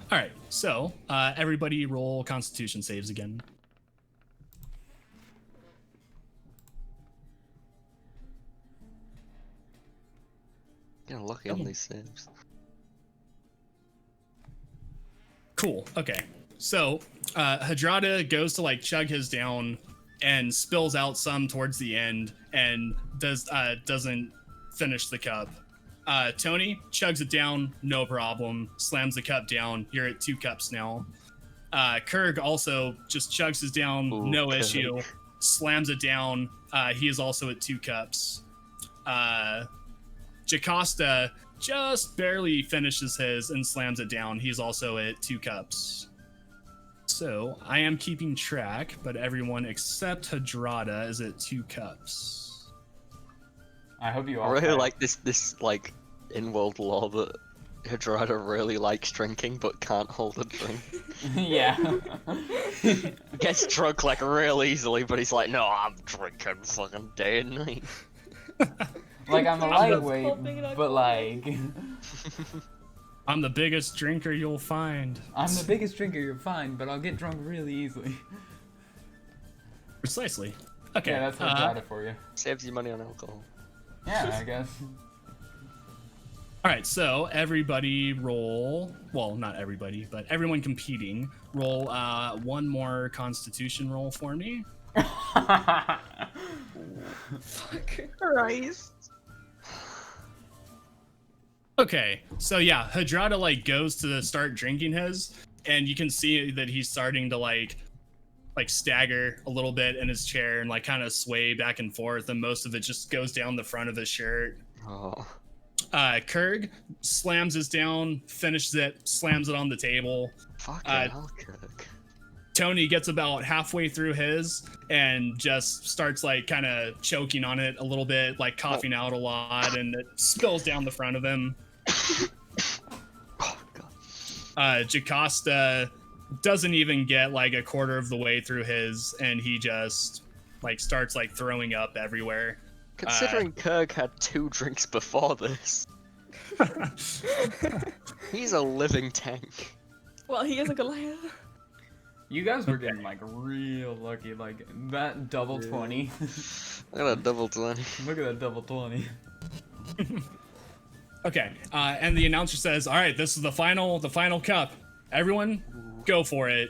All right, so everybody roll Constitution saves again. Getting lucky on these saves. Cool. Okay. So Hadrada goes to like chug his down and spills out some towards the end and doesn't finish the cup. Tony chugs it down, no problem. Slams the cup down. You're at 2 cups now. Kurg also just chugs his down, Ooh, no Kurg. issue. Slams it down. He is also at 2 cups. Jocasta just barely finishes his and slams it down. He's also at 2 cups. So I am keeping track, but everyone except Hadrada is at 2 cups. I hope you I all. really pay. like this like in-world law that Hadrada really likes drinking but can't hold a drink. Yeah. Gets drunk like real easily, but he's like, no, I'm drinking fucking day and night. Like I'm a I'm just lightweight, hoping it but like I'm the biggest drinker you'll find. I'm the biggest drinker. You're fine, but I'll get drunk really easily. Precisely. Okay. Yeah, that's what got it for you. Saves you money on alcohol. Yeah, I guess. All right, so everybody roll. Well, not everybody, but everyone competing. Roll 1 more Constitution roll for me. Fuck. Christ. Okay, so yeah, Hadrada like goes to start drinking his, and you can see that he's starting to like stagger a little bit in his chair and like kind of sway back and forth, and most of it just goes down the front of his shirt. Oh. Kurg slams his down, finishes it, slams it on the table. Fucking hell, Kirk. Tony gets about halfway through his and just starts like kind of choking on it a little bit, like coughing out a lot, and it spills down the front of him. Oh, God. Jocasta doesn't even get like a quarter of the way through his, and he just like starts like throwing up everywhere. Considering Kirk had 2 drinks before this, he's a living tank. Well, he is a Goliath. You guys were getting like real lucky. Like that double 20. I got a double 20. Look at that double 20. Okay, and the announcer says, "All right, this is the final cup. Everyone, go for it."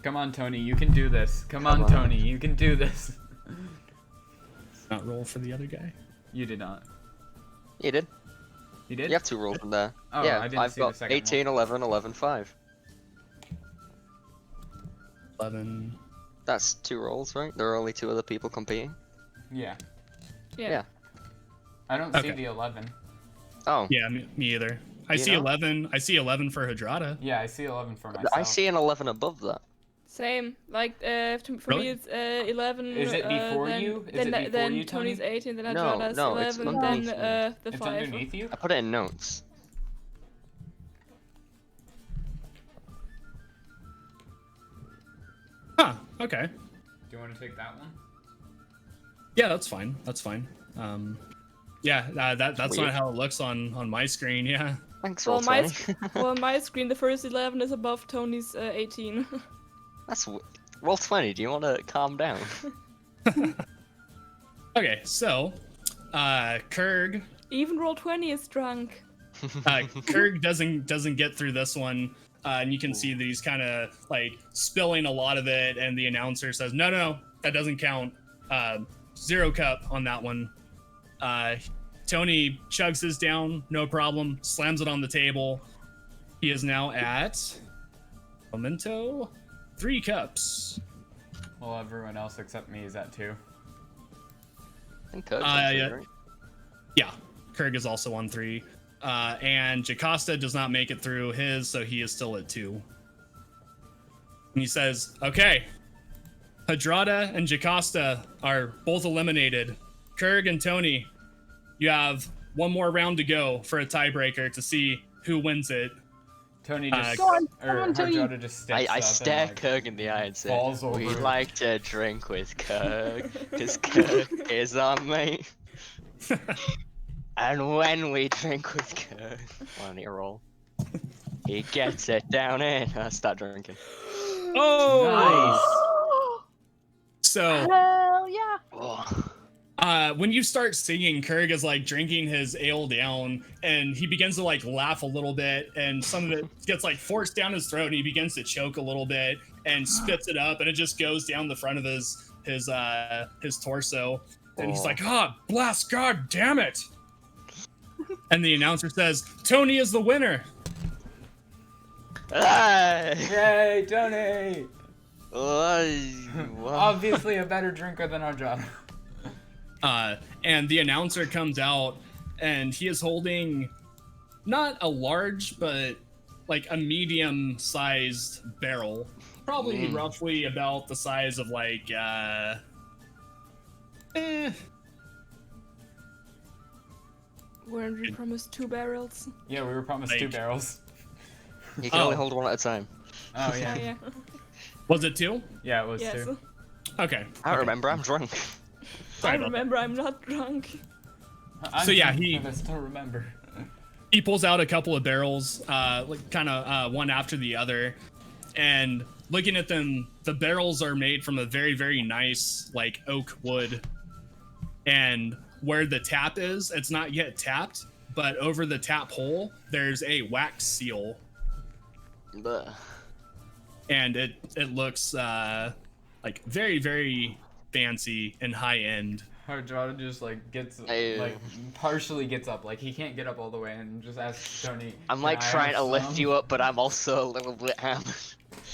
Come on, Tony, you can do this. Come on, Tony, you can do this. Not roll for the other guy. You did not. You did. You did? You have 2 rolls in there. Oh, yeah, I didn't I've see the got second 18, 11, 11, 5. 11. That's 2 rolls, right? There are only 2 other people competing. Yeah. Yeah. I don't Okay. see the 11. Oh, Yeah, me either. I You see know? 11. I see 11 for Hadrada. Yeah, I see 11 for myself. I see an 11 above that. Same. Like, for Really? me it's 11. Is it before then, you? Is then, it before then you, Tony? Tony's 18, then No, Hadrada's no, it's 11, then underneath the It's 5. underneath you? I put it in notes. Huh. Okay. Do you want to take that one? Yeah, that's fine. That's fine. Yeah, that's Weird. not how it looks on my screen. Yeah. Thanks, Well, roll my 20. well, on my screen, the first 11 is above Tony's 18. That's roll 20. Do you want to calm down? Okay, so, Kurg, Even roll 20 is drunk. Kurg doesn't get through this one, and you can see that he's kind of like spilling a lot of it, and the announcer says, "No, that doesn't count. 0 cup on that one." Tony chugs his down, no problem, slams it on the table. He is now at Memento 3 cups. Well, everyone else except me is at 2. I think Kirk's Yeah. right? Yeah, Kurg is also on 3. and Jocasta does not make it through his, so he is still at 2. And he says, okay, Hadrada and Jocasta are both eliminated. Kurg and Tony, you have one more round to go for a tiebreaker to see who wins it. Tony just, Go on, come on, Tony. Hadrada just steps I up stare and, like, Kurg in the eye and say, falls "We over. like to drink with Kurg, because Kurg is our mate. And when we drink with Kurg, on your roll, he gets it down in." I start drinking. Oh! So, Hell yeah! Oh. when you start singing, Kurg is like drinking his ale down, and he begins to like laugh a little bit, and some of it gets like forced down his throat, and he begins to choke a little bit, and spits it up, and it just goes down the front of his torso, and he's Oh. like, "Ah, blast! God damn it!" And the announcer says, "Tony is the winner." Ah! Yay, Tony! Wow. Obviously a better drinker than Hadrada. And the announcer comes out, and he is holding not a large, but like a medium-sized barrel, probably roughly about the size of like Weren't we promised 2 barrels? Yeah, we were promised 2 Like- barrels. You can only Oh. hold one at a time. Oh Oh, yeah. yeah. Was it 2? Yeah, it was Yes. 2. Okay. I don't remember, I'm drunk. I Sorry about remember I'm not drunk. I'm So, yeah, drunk, he- but I still remember. He pulls out a couple of barrels, like kind of one after the other, and looking at them, the barrels are made from a very, very nice like oak wood. And where the tap is, it's not yet tapped, but over the tap hole, there's a wax seal, But and it looks like very, very fancy and high end. Hadrada just like gets Ew. like partially gets up, like he can't get up all the way, and just asks Tony. I'm like "Can I trying have to lift some?" you up, but I'm also a little bit hammered.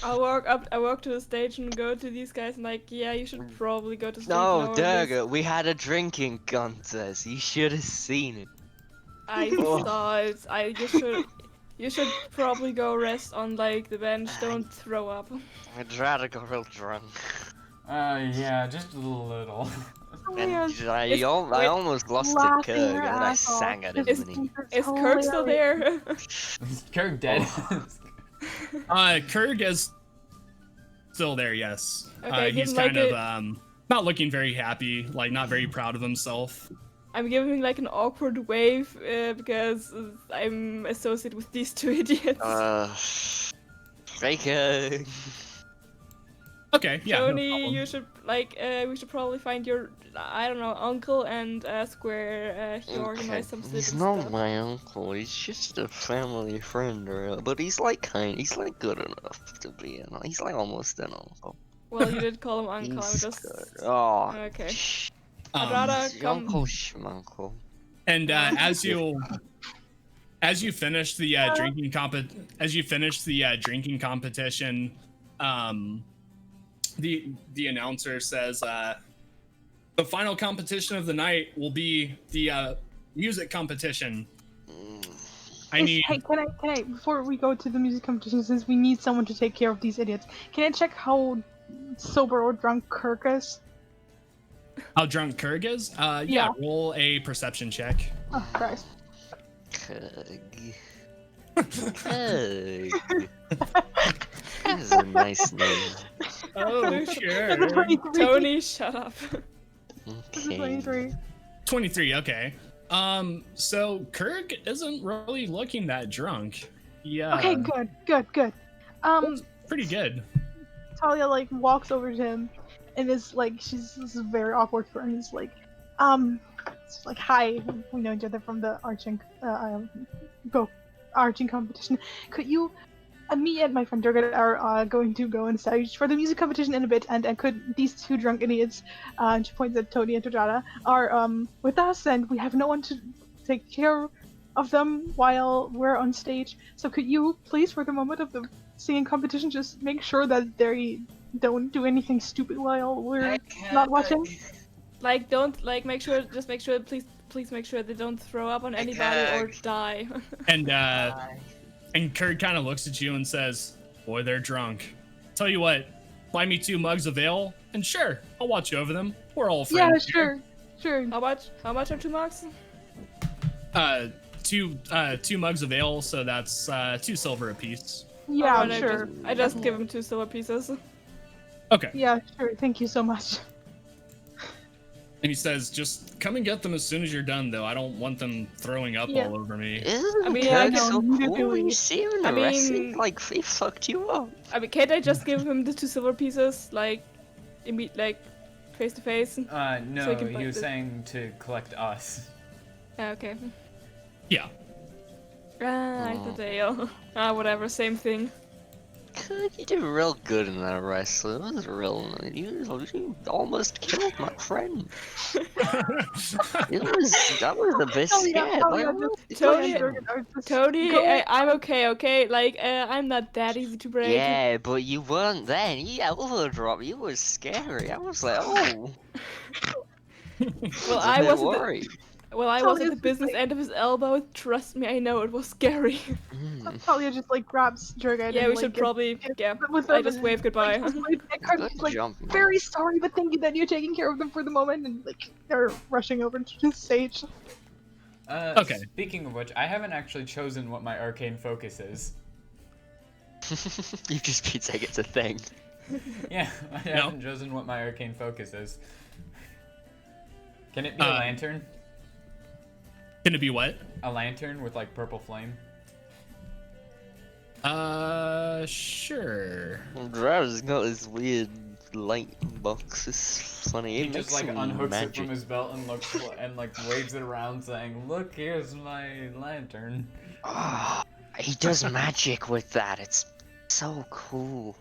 I walk to the stage and go to these guys and like, yeah, you should probably go to sleep No, now, Durga, we had a drinking contest. You should have seen it. I Oh. saw it. You should probably go rest on like the bench. Don't throw up. I'd rather go real drunk. Yeah, just a little. Oh, And man. I almost lost to Laughing Kurg, your and then I ass off. sang at him. Is- And he... Is Kirk still there? Is Kirk dead? Kurg is still there, yes. Okay, He's give him, like, kind of not looking very happy, like not very proud of himself. I'm giving like an awkward wave because I'm associated with these 2 idiots. Faker. Okay, yeah. no Tony, problem. you should like we should probably find your I don't know uncle and ask where he organized some He's sleeping not stuff. my uncle. He's just a family friend, but he's like he's like good enough to be an. He's like almost an uncle. Well, you did call him uncle. I'm He's just good. Oh. okay. Shh. I'd rather He's come. Uncle Schmunkle. And as you finish the drinking competition, the announcer says the final competition of the night will be the music competition. I need Hey, can I, before we go to the music competition, since we need someone to take care of these idiots, can I check how sober or drunk Kirk is? how drunk Kurg is. Yeah. Roll a perception check. Oh, Christ. Kug. Kug. That is a nice name. Oh, sure. 23. Tony, shut up. Okay. 23. 23. Okay. So Kurg isn't really looking that drunk. Yeah. Okay, good. Pretty good. Talia like walks over to him and is like, this is very awkward for her, and is like, it's like, hi, we know each other from the arching competition. Could you me and my friend Durga are going to go inside for the music competition in a bit, and could these 2 drunk idiots, and she points at Tony and Hadrada, are with us, and we have no one to take care of them while we're on stage. So could you please, for the moment of the singing competition, just make sure that they don't do anything stupid while we're not watching? Like, don't like make sure. Just make sure. Please please make sure they don't throw up on anybody or die. And Kurt kind of looks at you and says, "Boy, they're drunk. Tell you what, buy me 2 mugs of ale, and sure, I'll watch over them. We're all Yeah, friends here." sure. How much are 2 marks? Two mugs of ale, so that's 2 silver apiece. Yeah, Alright, sure. I just give him 2 silver pieces. Okay. Yeah, sure. Thank you so much. And he says, "Just come and get them as soon as you're done, though. I don't want them throwing up Yeah. all over me." Isn't I mean, I Kirk so don't- cool? You see him in I the wrestling, mean- like he fucked you up. I mean, can't I just give him the 2 silver pieces, like, face to face? No, So you can he buy was the- saying to collect us. Okay. Yeah. I thought they whatever, same thing. Kirk, you did real good in that wrestling. It was real. You almost killed my friend. That was a bit scared. Tony, Go- I'm okay? Like, I'm not that easy to break. Yeah, but you weren't then. He elbow drop. You was scary. I was like, oh. Well, I I was a bit wasn't. worried. Well, I was at the business end of his elbow. Trust me, I know it was scary. Talia just like grabs Jurgen. Yeah, and, we should probably. Yeah, with I them just and, wave goodbye. Good like, jump. very sorry, but thank you that you're taking care of them for the moment, and like they're rushing over to the stage. Okay. Speaking of which, I haven't actually chosen what my arcane focus is. You've just been saying it's a thing. Yeah, I haven't chosen what my arcane focus is. Can it be a lantern? Can it be what? A lantern with like purple flame? Sure. Drav's got this weird light box. It's funny. He It just makes like some unhooks it magic. from his belt and looks and like waves it around, saying, "Look, here's my lantern." Ah, he does magic with that. It's so cool.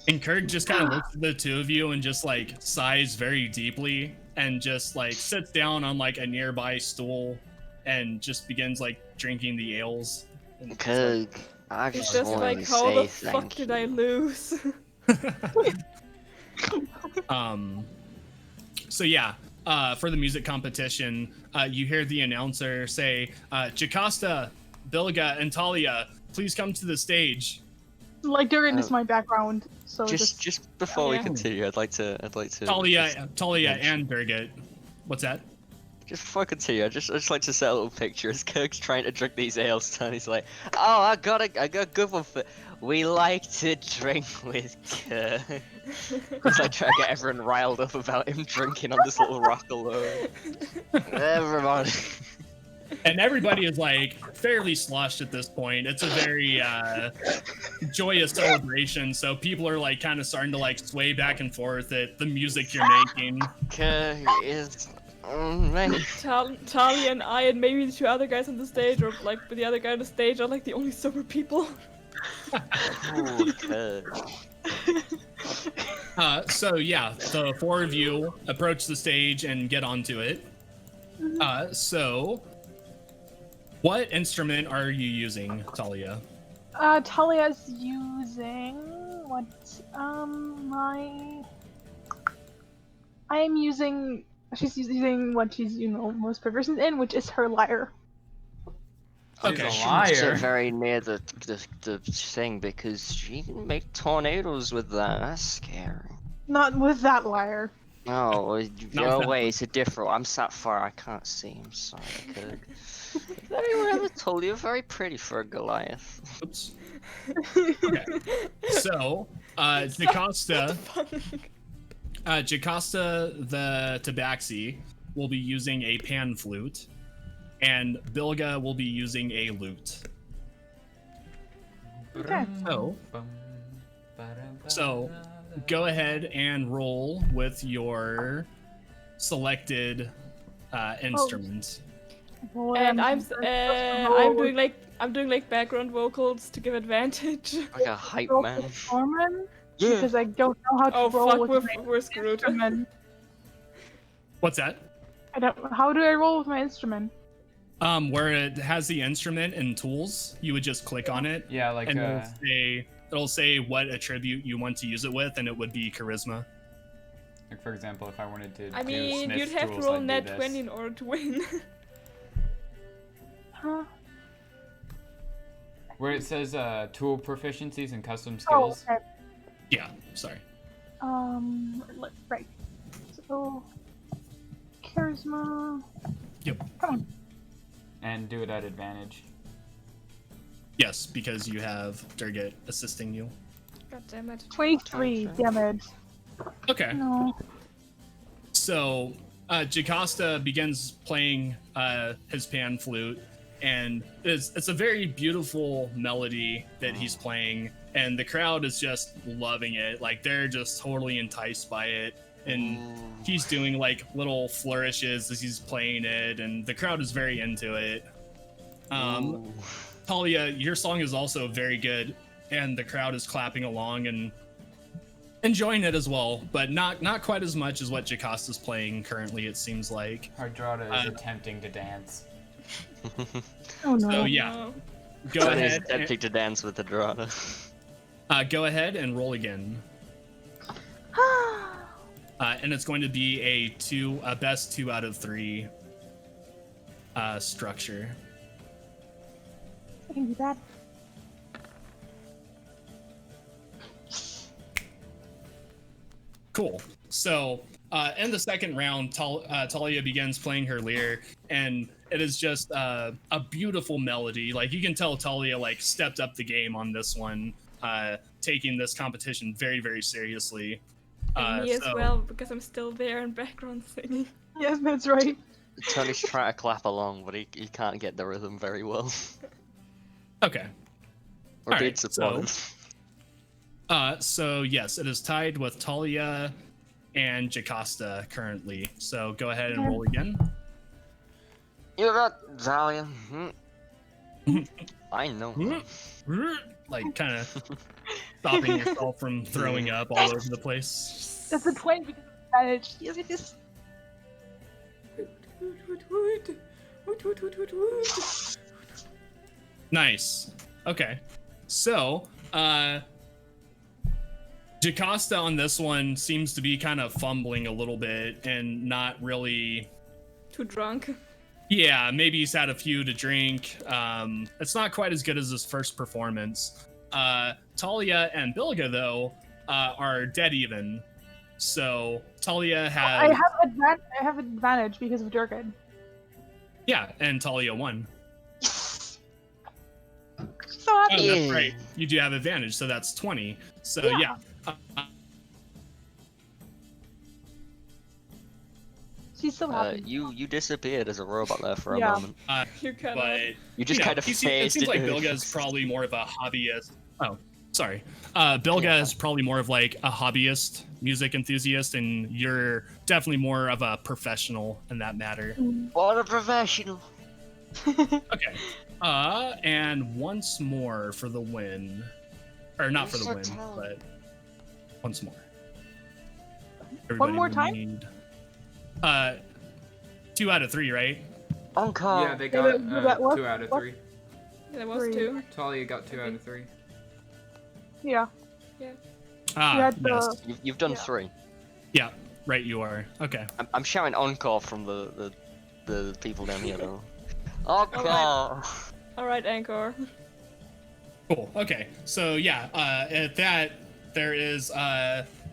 And Kurt just kind of looks at the 2 of you and just like sighs very deeply and just like sits down on like a nearby stool and just begins like drinking the ales. And it's Kirk, I It's just just wanted like, to how say the fuck thank did you. I lose? So yeah, for the music competition, you hear the announcer say, "Jocasta, Bilga, and Talia, please come to the stage." Like Durin is my background, so Just before we Yeah. continue, I'd like to. Talia mention- and Birgit. What's that? Just before I continue, I'd just like to set a little picture as Kirk's trying to drink these ales, and he's like, "Oh, I got a good one for. We like to drink with Kirk." He's like trying to get everyone riled up about him drinking on this little rock alone. Everybody. And everybody is like fairly sloshed at this point. It's a very joyous celebration, so people are like kind of starting to like sway back and forth at the music you're making. Kirk is amazing. Talia and I and maybe the 2 other guys on the stage, or like the other guy on the stage, are like the only sober people. Ooh, Kirk. So yeah, the 4 of you approach the stage and get onto it. So what instrument are you using, Talia? Talia's using what? I am using. She's using what she's most proficient in, which is her lyre. She's Okay. a Shouldn't sit liar. very near the thing because she can make tornadoes with that. That's scary. Not with that lyre. No, Not no that way. It's a different. I'm sat far. I can't see. I'm sorry, Kirk. Have anyone ever told you you're very pretty for a Goliath? Oops. Okay. So, Jocasta, the tabaxi, will be using a pan flute, and Bilga will be using a lute. Okay. So, go ahead and roll with your selected instrument. And I'm doing like background vocals to give advantage. Like a hype man. Performance, Yeah. because I don't know how to Oh roll fuck, with my we're screwed. instrument. What's that? How do I roll with my instrument? Where it has the instrument and tools, you would just click on it, Yeah, like and it'll say what attribute you want to use it with, and it would be charisma. like for example, if I wanted to I do mean, Smith's you'd have to tools, roll I'd do net this. 20 in order to win. Huh? Where it says tool proficiencies and custom Oh, skills. okay. Yeah, sorry. Right. So, charisma. Yep. Come on. And do it at advantage. Yes, because you have Durgit assisting you. God damn it. 23 damage. Okay. No. So, Jocasta begins playing his pan flute, and it's a very beautiful melody that he's playing, and the crowd is just loving it. Like, they're just totally enticed by it, and he's doing like little flourishes as he's playing it, and the crowd is very into it. Ooh. Talia, your song is also very good, and the crowd is clapping along and enjoying it as well, but not quite as much as what Jocasta's playing currently, it seems like. Hardrada is attempting to dance. Oh no. So yeah, No. go Tony is ahead. attempting to dance with the Dorada. Go ahead and roll again, and it's going to be a best 2 out of 3 structure. I can do that. Cool. So, in the second round, Talia begins playing her lyre, and it is just a beautiful melody. Like, you can tell Talia like stepped up the game on this one, taking this competition very, very seriously. And me as so- well, because I'm still there in background singing. Yes, that's right. Tony's trying to clap along, but he can't get the rhythm very well. Okay. Or Alright, being supportive. So yes, it is tied with Talia and Jocasta currently. So go ahead and roll again. You're not Dahlia. I know. Like, kind of stopping yourself from throwing up all over the place. That's a 20 because of advantage. Yes, it is. Nice. Okay. So, Jocasta on this one seems to be kind of fumbling a little bit and not really. Too drunk. Yeah, maybe he's had a few to drink. It's not quite as good as his first performance. Talia and Bilga, though, are dead even. So Talia has. I have advantage because of Durgid. Yeah, and Talia won. So Oh, happy. that's Yeah. right. You do have advantage, so that's 20. So Yeah. yeah. She's so happy. You disappeared as a robot there for a Yeah. moment. You kind But You just you know, kind of it phased seems like into Bilga is probably more of a hobbyist. Oh, sorry. Bilga Yeah. is probably more of like a hobbyist music enthusiast, and you're definitely more of a professional in that matter. What a professional. Okay. And once more for the win. Or not for the You're win, so but once more. One more will time? need- 2 out of 3, right? Encore. Yeah, they Yeah, got but what- 2 out of what- 3. There was Three. 2. Talia got 2 out of 3. Yeah. Ah, You had the- yes. You've done Yeah. 3. Yeah, right, you are. Okay. I'm shouting encore from the people down here though. Encore. Alright, Anchor. Cool. Okay. So yeah, at that there is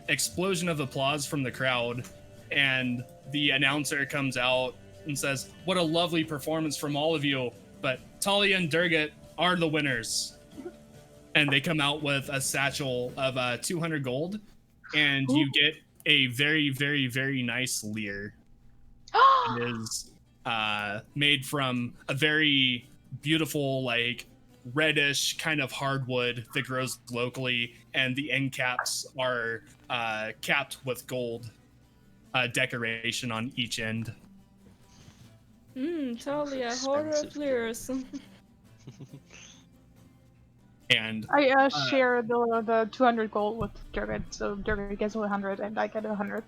explosion of applause from the crowd, and the announcer comes out and says, "What a lovely performance from all of you! But Talia and Durgit are the winners." And they come out with a satchel of 200 gold, and you get a very, very, very nice lyre. It is made from a very beautiful, like reddish kind of hardwood that grows locally, and the end caps are capped with gold decoration on each end. Talia, horror Expensive. of lyres. And I share the 200 gold with Durgid, so Durgid gets 100 and I get 100.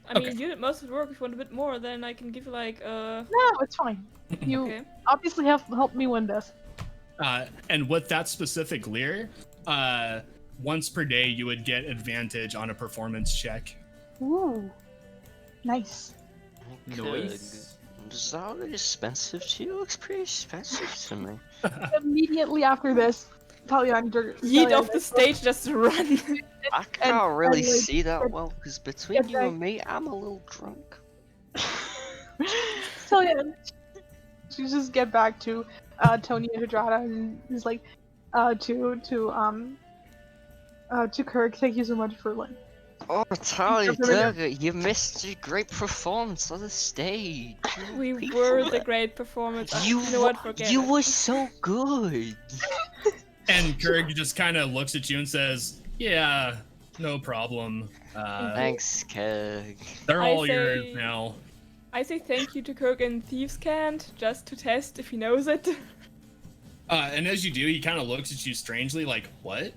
I mean, Okay. you did most of the work. If you want a bit more, then I can give you like No, it's fine. You Okay. obviously have helped me win this. and with that specific lyre, once per day you would get advantage on a performance check. Ooh. Nice. Nice. Is that expensive to you? Looks pretty expensive to me. Immediately after this, Talia and Yeet off the stage, just run. I can't really like, see that well, because between get you back. and me, I'm a little drunk. Talia, she just get back to Tony and Hadrada and is like, to Kirk, thank you so much for like. Oh, Talia Jump in there. Durga, you missed a great performance on the stage. We People were were- the great performance. You, know what? Forget you it. were so good. And Kurg just kind of looks at you and says, "Yeah, no problem. Thanks, Kirk. They're I all yours say- now." I say thank you to Kirk in Thieves' Cant, just to test if he knows it. And as you do, he kind of looks at you strangely, like, "What?"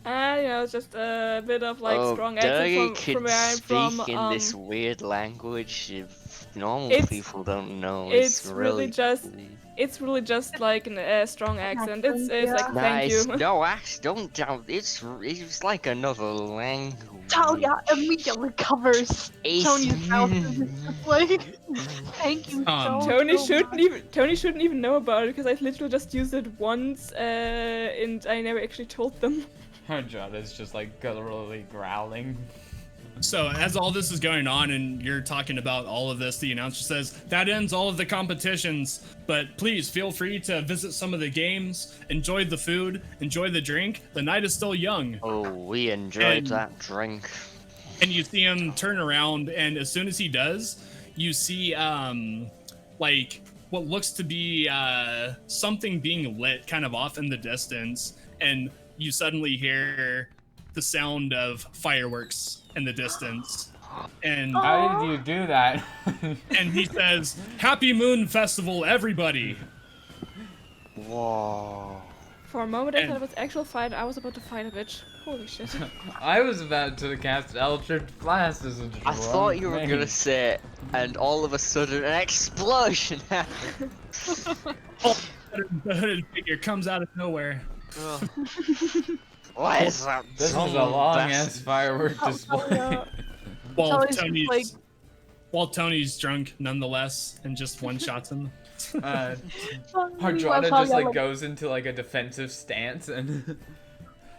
It's just a bit of like Oh, strong Durga accent can from where I'm speak from. in this weird language if normal It's- people don't know. it's really just- weird. It's really just like a strong accent. It's like Nah, thank you. it's no, actually, don't. It's like another language. Talia immediately covers It's- Tony's mouth and is just like, thank you so Tony so shouldn't even know about it because I literally just used it once and I never actually told them. Hadrada's just like gutturally growling. So as all this is going on and you're talking about all of this, the announcer says, "That ends all of the competitions, but please feel free to visit some of the games, enjoy the food, enjoy the drink. The night is still young." Oh, we enjoyed And- that drink. And you see him turn around, and as soon as he does, you see like what looks to be something being lit kind of off in the distance, and you suddenly hear the sound of fireworks in the distance. And How did you do that? and he says, "Happy Moon Festival, everybody!" Whoa. For a moment I And- thought it was actual fight. I was about to fight a bitch. Holy shit. I was about to cast Eldritch Blast as a I thought you were drone gonna mage. say, and all of a sudden an explosion happened. The hooded figure comes out of nowhere. Ugh. What is that? This was a dumb long ass bastard? firework Oh, display. yeah. While Tony's just Tony's like- while Tony's drunk nonetheless and just one shots him. Hardrada Talia, just like goes into like a defensive stance and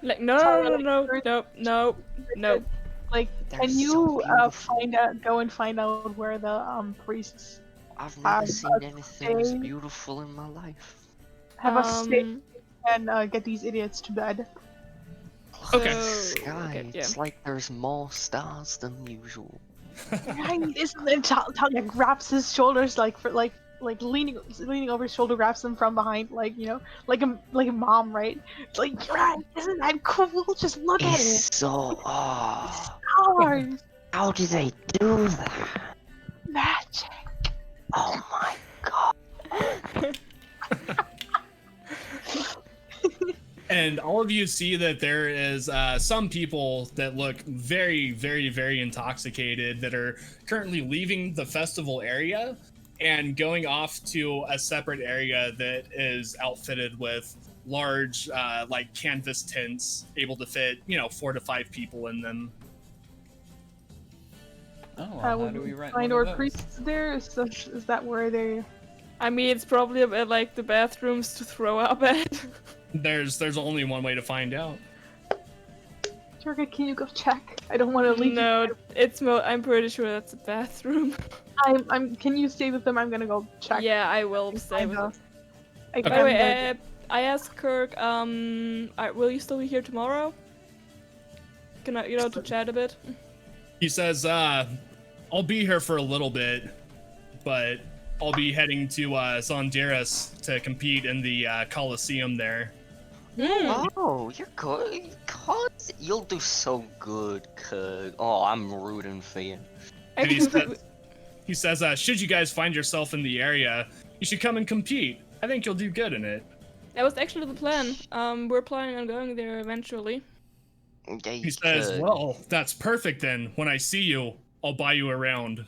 Like no. Like, They're can so you beautiful. go and find out where the priests I've never seen a anything as stay. beautiful in my life. have a stay Um, and get these idiots to bed? Okay. The So, sky, okay, yeah. it's like there's more stars than usual. Right, isn't it? Talia grabs his shoulders like leaning over his shoulder, grabs them from behind, like, you know, like a mom, right? It's like, right, isn't that cool? Just look at it. It's so Stars, how do they do that? magic. Oh my god. And all of you see that there is some people that look very, very, very intoxicated that are currently leaving the festival area and going off to a separate area that is outfitted with large, like canvas tents, able to fit, 4 to 5 people in them. oh, well, how Will do we we rent find one our of those? priests there? Is that where they? I mean, it's probably at like the bathrooms to throw up at. There's only one way to find out. Turga, can you go check? I don't want to leave. No, I'm pretty sure that's a bathroom. I'm. Can you stay with them? I'm gonna go check. Yeah, I will stay I with know. it. I By the way, I asked Kirk, will you still be here tomorrow? Can I, to chat a bit? He says, I'll be here for a little bit, but I'll be heading to Zondiras to compete in the Coliseum there. Oh, you're good. You'll do so good, Kirk. Oh, I'm rooting for you. And he says, should you guys find yourself in the area, you should come and compete. I think you'll do good in it. That was actually the plan. We're planning on going there eventually. Okay, He says, Kirk. well, that's perfect then. When I see you, I'll buy you around.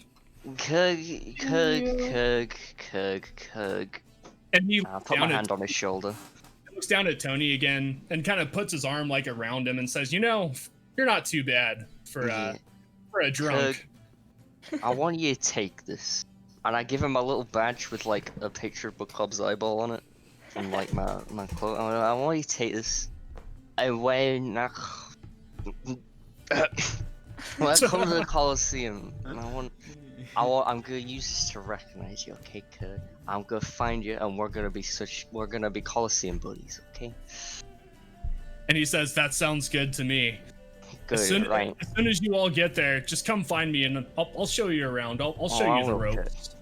Kirk. And he I'll put my down hand on his shoulder. looks down at Tony again and kind of puts his arm like around him and says, you're not too bad for Yeah. a drunk. I want you to take this. And I give him a little badge with like a picture of Bookclub's eyeball on it. From like my clothes. I want you to take this away now. When I come to the Coliseum, and I'm gonna use this to recognize you, okay, Kirk? I'm gonna find you, and we're gonna be Coliseum buddies, okay? And he says, "That sounds good to me." Good, As soon right? as you all get there, just come find me, and I'll show you around. I'll show I you the will, Kirk. ropes.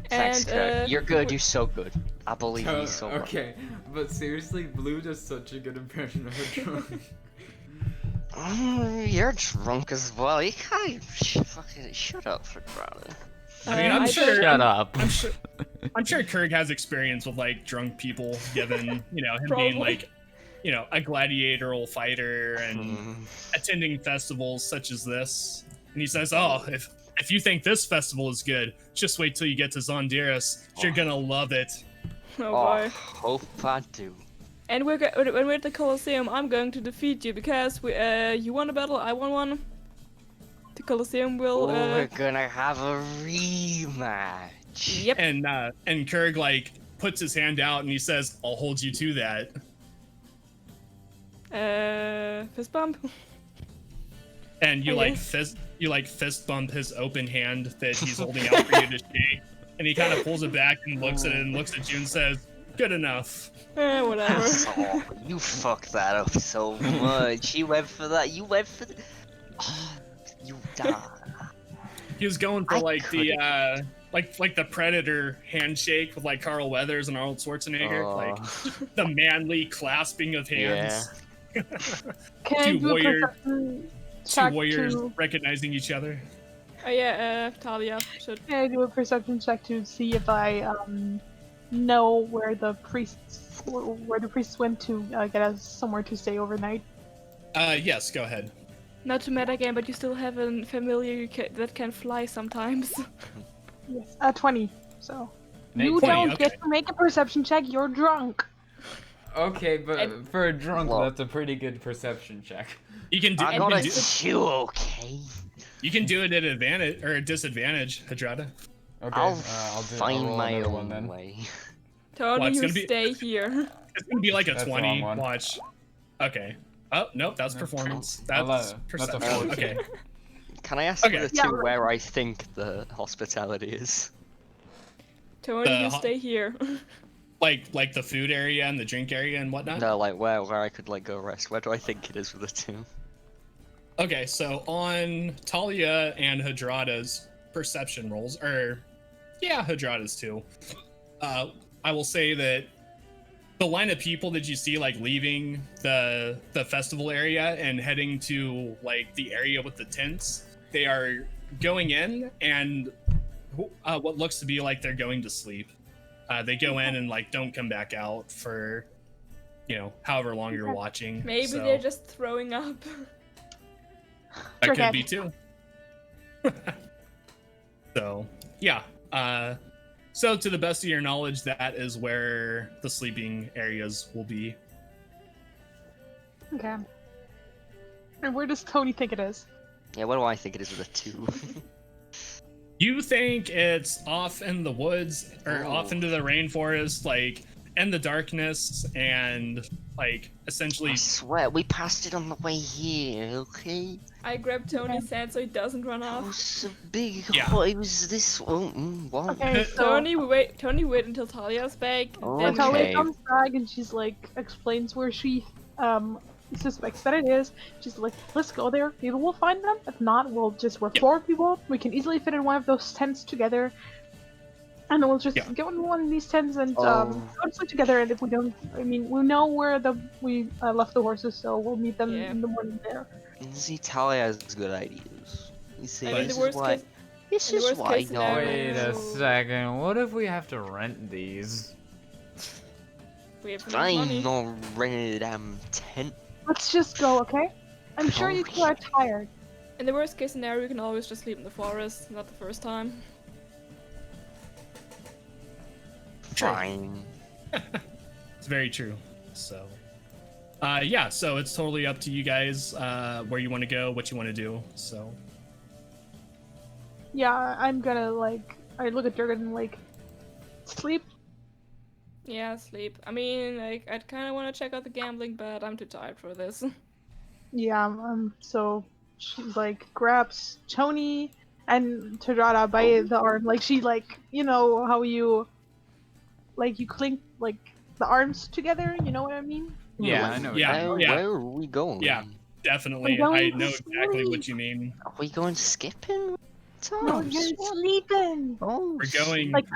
Thanks, And Kirk. You're good. You're so good. I believe in you Oh, Oh, so much. okay, but seriously, Blue does such a good impression of a drunk. You're drunk as well. You can't fucking shut up for crying. I mean, I'm I sure. don't- Shut up. I'm sure Kirk has experience with like drunk people, given him being Probably. like, a gladiatorial fighter and Mm. attending festivals such as this. And he says, "Oh, if you think this festival is good, just wait till you get to Zondiris. You're gonna love it." Oh Oh, boy. hope I do. And when we're at the Colosseum, I'm going to defeat you because you won a battle, I won one. The Colosseum will. We're gonna have a rematch. Yep. And Kirk like puts his hand out and he says, "I'll hold you to that." Fist bump. And you Okay. like fist bump his open hand that he's holding out for you to shake. And he kind of pulls it back and looks at it and looks at you and says, "Good enough." Whatever. Oh, you fucked that up so much. You went for that. You went for the. Oh, you died. He was going for I like the like the Predator handshake with like Carl Weathers and Arnold Schwarzenegger, like the manly clasping of hands. Can I Two do a warrior- perception Two check warriors to? recognizing each other. Oh yeah, Talia should. Can I do a perception check to see if I know where the priests went to get us somewhere to stay overnight? Yes, go ahead. Not to metagame, but you still have a familiar that can fly sometimes. Yes. 20. So Nate, you 20, don't okay. get to make a perception check. You're drunk. Okay, but And- for a drunk, Well- that's a pretty good perception check. You can do I you gotta can do, chew, okay? you can do it at advantage or a disadvantage, Hadrada. Okay, I'll I'll roll my another own one then. way. Tony, Well, it's you gonna be- stay here. It's gonna be like a That's the 20. wrong one. Watch. Okay. Oh nope, that's Yeah. performance. Well, That's that's a perception. 14. Okay. Can I ask Okay. for the Yeah, two right. where I think the hospitality is? Tony, The you ho- stay here. Like the food area and the drink area and whatnot. No, like where I could like go rest. Where do I think it is for the two? Okay, so on Talia and Hadrada's perception rolls, or yeah, Hadrada's too. I will say that the line of people that you see like leaving the festival area and heading to like the area with the tents, they are going in and what looks to be like they're going to sleep. They go in and like don't come back out for however long you're watching. Maybe so they're just throwing up. that Okay. could be too. So yeah. So to the best of your knowledge, that is where the sleeping areas will be. Okay. And where does Tony think it is? Yeah, what do I think it is with a two? You think it's off in the woods or Oh. off into the rainforest, like in the darkness, and like essentially I swear, we passed it on the way here, okay? I grabbed Tony's hand so he doesn't run It off. was a big. Yeah. Oh, it was this. Oh, what? Okay, so Tony, wait until Talia's back. Oh, Then Talia Okay. comes back and she's like explains where she suspects that it is. She's like, let's go there. Maybe we'll find them. If not, we're Yep. 4 people. We can easily fit in one of those tents together. And then we'll just Yeah. go in one of these tents and Oh. go to sleep together. And if we don't, we know where we left the horses, so we'll meet them Yeah. in the morning there. See, Talia has good ideas. You see, And in this the worst is why. case, This in the is worst why case no. scenario- Wait a No. second. What if we have to rent these? we have I enough ain't money. no rented a damn tent. Let's just go, okay? I'm sure you two are tired. In the worst case scenario, we can always just sleep in the forest. Not the first time. Sure. Fine. It's very true. So, yeah. So it's totally up to you guys where you want to go, what you want to do. So, Yeah, I'm gonna I look at Durgan and like, sleep. Yeah, sleep. I mean, like, I'd kind of want to check out the gambling, but I'm too tired for this. Yeah, so she like grabs Tony and Tadrada by the arm, like she like, you know how you like you clink like the arms together, you know what I mean? Yeah, I know. what Yeah. you mean. Where are we going? Yeah. Definitely, We're I going know to exactly what sleep. you mean. Are we going skipping? No, Times. you're sleeping. Oh, We're going Like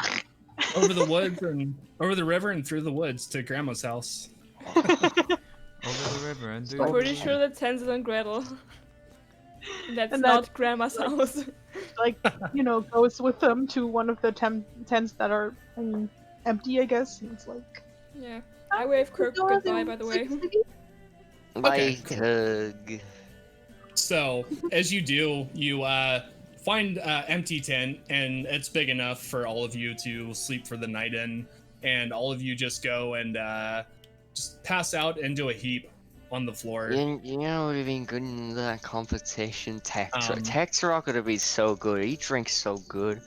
over the woods and over the river and through the woods to Grandma's house. Over the river and through I'm the pretty woods. sure that's Hansel and Gretel. That's And not Grandma's house. like, you know, goes with them to one of the tents that are empty, I guess. And it's like Yeah. I wave Kirk "Go out goodbye, and by the way. sleep." Bye, Okay, cool. Tug. So, as you do, you find empty tent, and it's big enough for all of you to sleep for the night in, and all of you just go and just pass out into a heap on the floor. You know what would have been good in that competition? Texra. Um, Texra could have been so good. He drinks so good.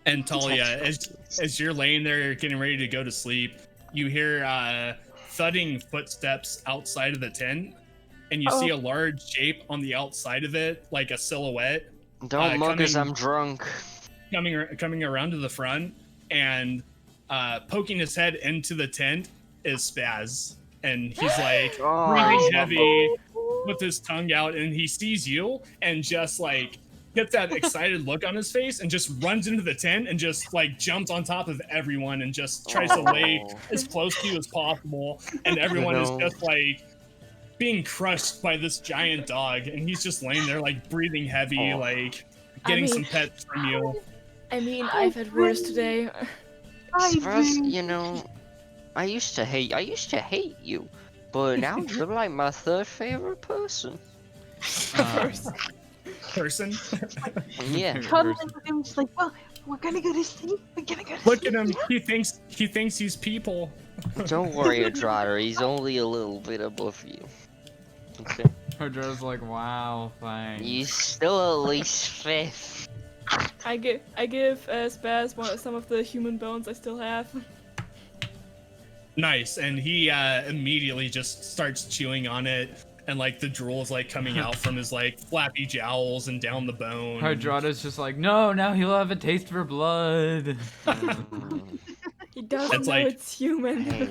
And Talia, Texra. as you're laying there getting ready to go to sleep, you hear thudding footsteps outside of the tent, and you see a large shape on the outside of it, like a silhouette, Don't mug us, coming- I'm drunk. coming around to the front, and poking his head into the tent is Spaz, and he's like Oh, breathing heavy with his tongue out, and he sees you and just like gets that excited look on his face and just runs into the tent and just like jumps on top of everyone and just tries to lay Oh. as close to you as possible, and everyone is No. just like being crushed by this giant dog, and he's just laying there like breathing heavy, Oh. like I getting mean- some pets from you. I mean, I've had worse today. Spaz, do. you know, I used to hate you, but now you're like my third favorite person. Person. Yeah. Cuddling with him, just like, well, we're gonna go to sleep. We're gonna go to Look sleep. at him. He thinks he's people. Don't worry, Adrada. He's only a little bit above you. Okay. Joe's like, wow, thanks. He's still at least fifth. I give Spaz some of the human bones I still have. Nice, and he immediately just starts chewing on it, and like the drool is like coming out from his like flappy jowls and down the bone. Hydrata's just like, no, now he'll have a taste for blood. He doesn't It's know like- it's human. Hey,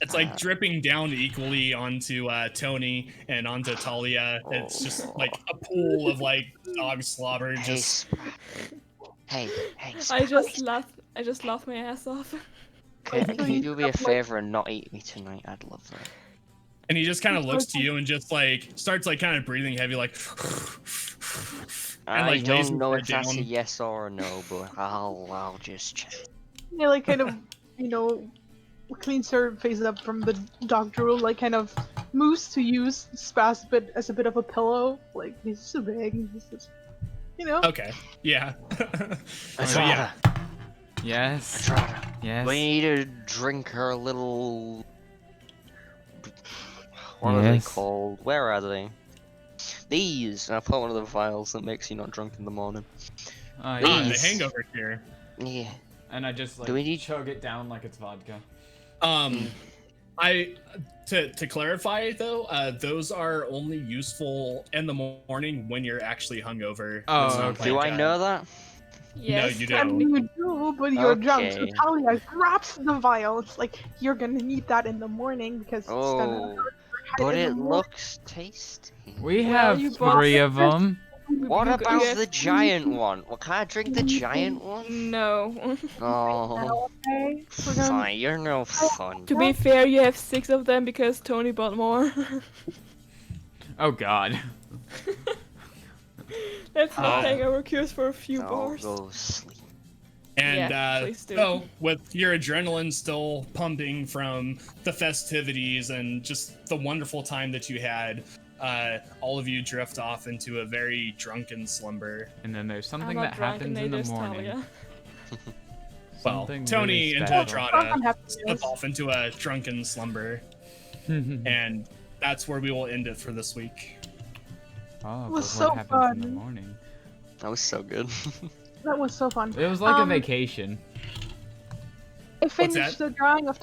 It's like dripping down equally onto Tony and onto Talia. It's just like a pool of like dog slobber. Hey, Just hey, I just laughed my ass off. Can you do me a favor and not eat me tonight? I'd love that. and he just kind of looks to you and just like starts like kind of breathing heavy, like. I like, lays don't know his if head that's a down. yes or a no, but I'll just check. Yeah, like kind of, you know, cleans her face up from the dog drool, like kind of moves to use Spaz as a bit of a pillow. Like he's so big, he's just, you know. Okay. Yeah. Adrada, yeah. Yes. Adrada, Yes. we need to drink her little. What are they Yes. called? Where are they? These. And I put one of the vials that makes you not drunk in the morning. Oh, The yeah. These. hangover cure. Yeah. And I just like Do we need- chug it down like it's vodka. I to clarify though, those are only useful in the morning when you're actually hungover. Oh, It's not okay. Do like, I know that? Yes. you I don't. mean, you do, but you're drunk. So Okay. Talia grabs the vial. It's like you're gonna need that in the morning because it's gonna Oh, but in the it morning. looks tasty. We Well, have you bought 3 of first- them. What about yes. the giant one? Well, can I drink the giant Mm. one? No. Oh, Okay, we're gonna. fine. You're no fun. To be fair, you have 6 of them because Tony bought more. Oh god. Let's not Oh. hangover cures for a few I'll bars. go sleep. And Yeah, please do. so with your adrenaline still pumping from the festivities and just the wonderful time that you had, all of you drift off into a very drunken slumber. And then there's I'm something not that drunk happens and in the neither's morning. Talia. Well, Something Tony really and special. Tadrada Happiness. slip off into a drunken slumber, and that's where we will end it for this week. Oh, It but was so what happens in the fun. morning? That was so good. That was so fun. It was like a Um, vacation. I finished that? the drawing of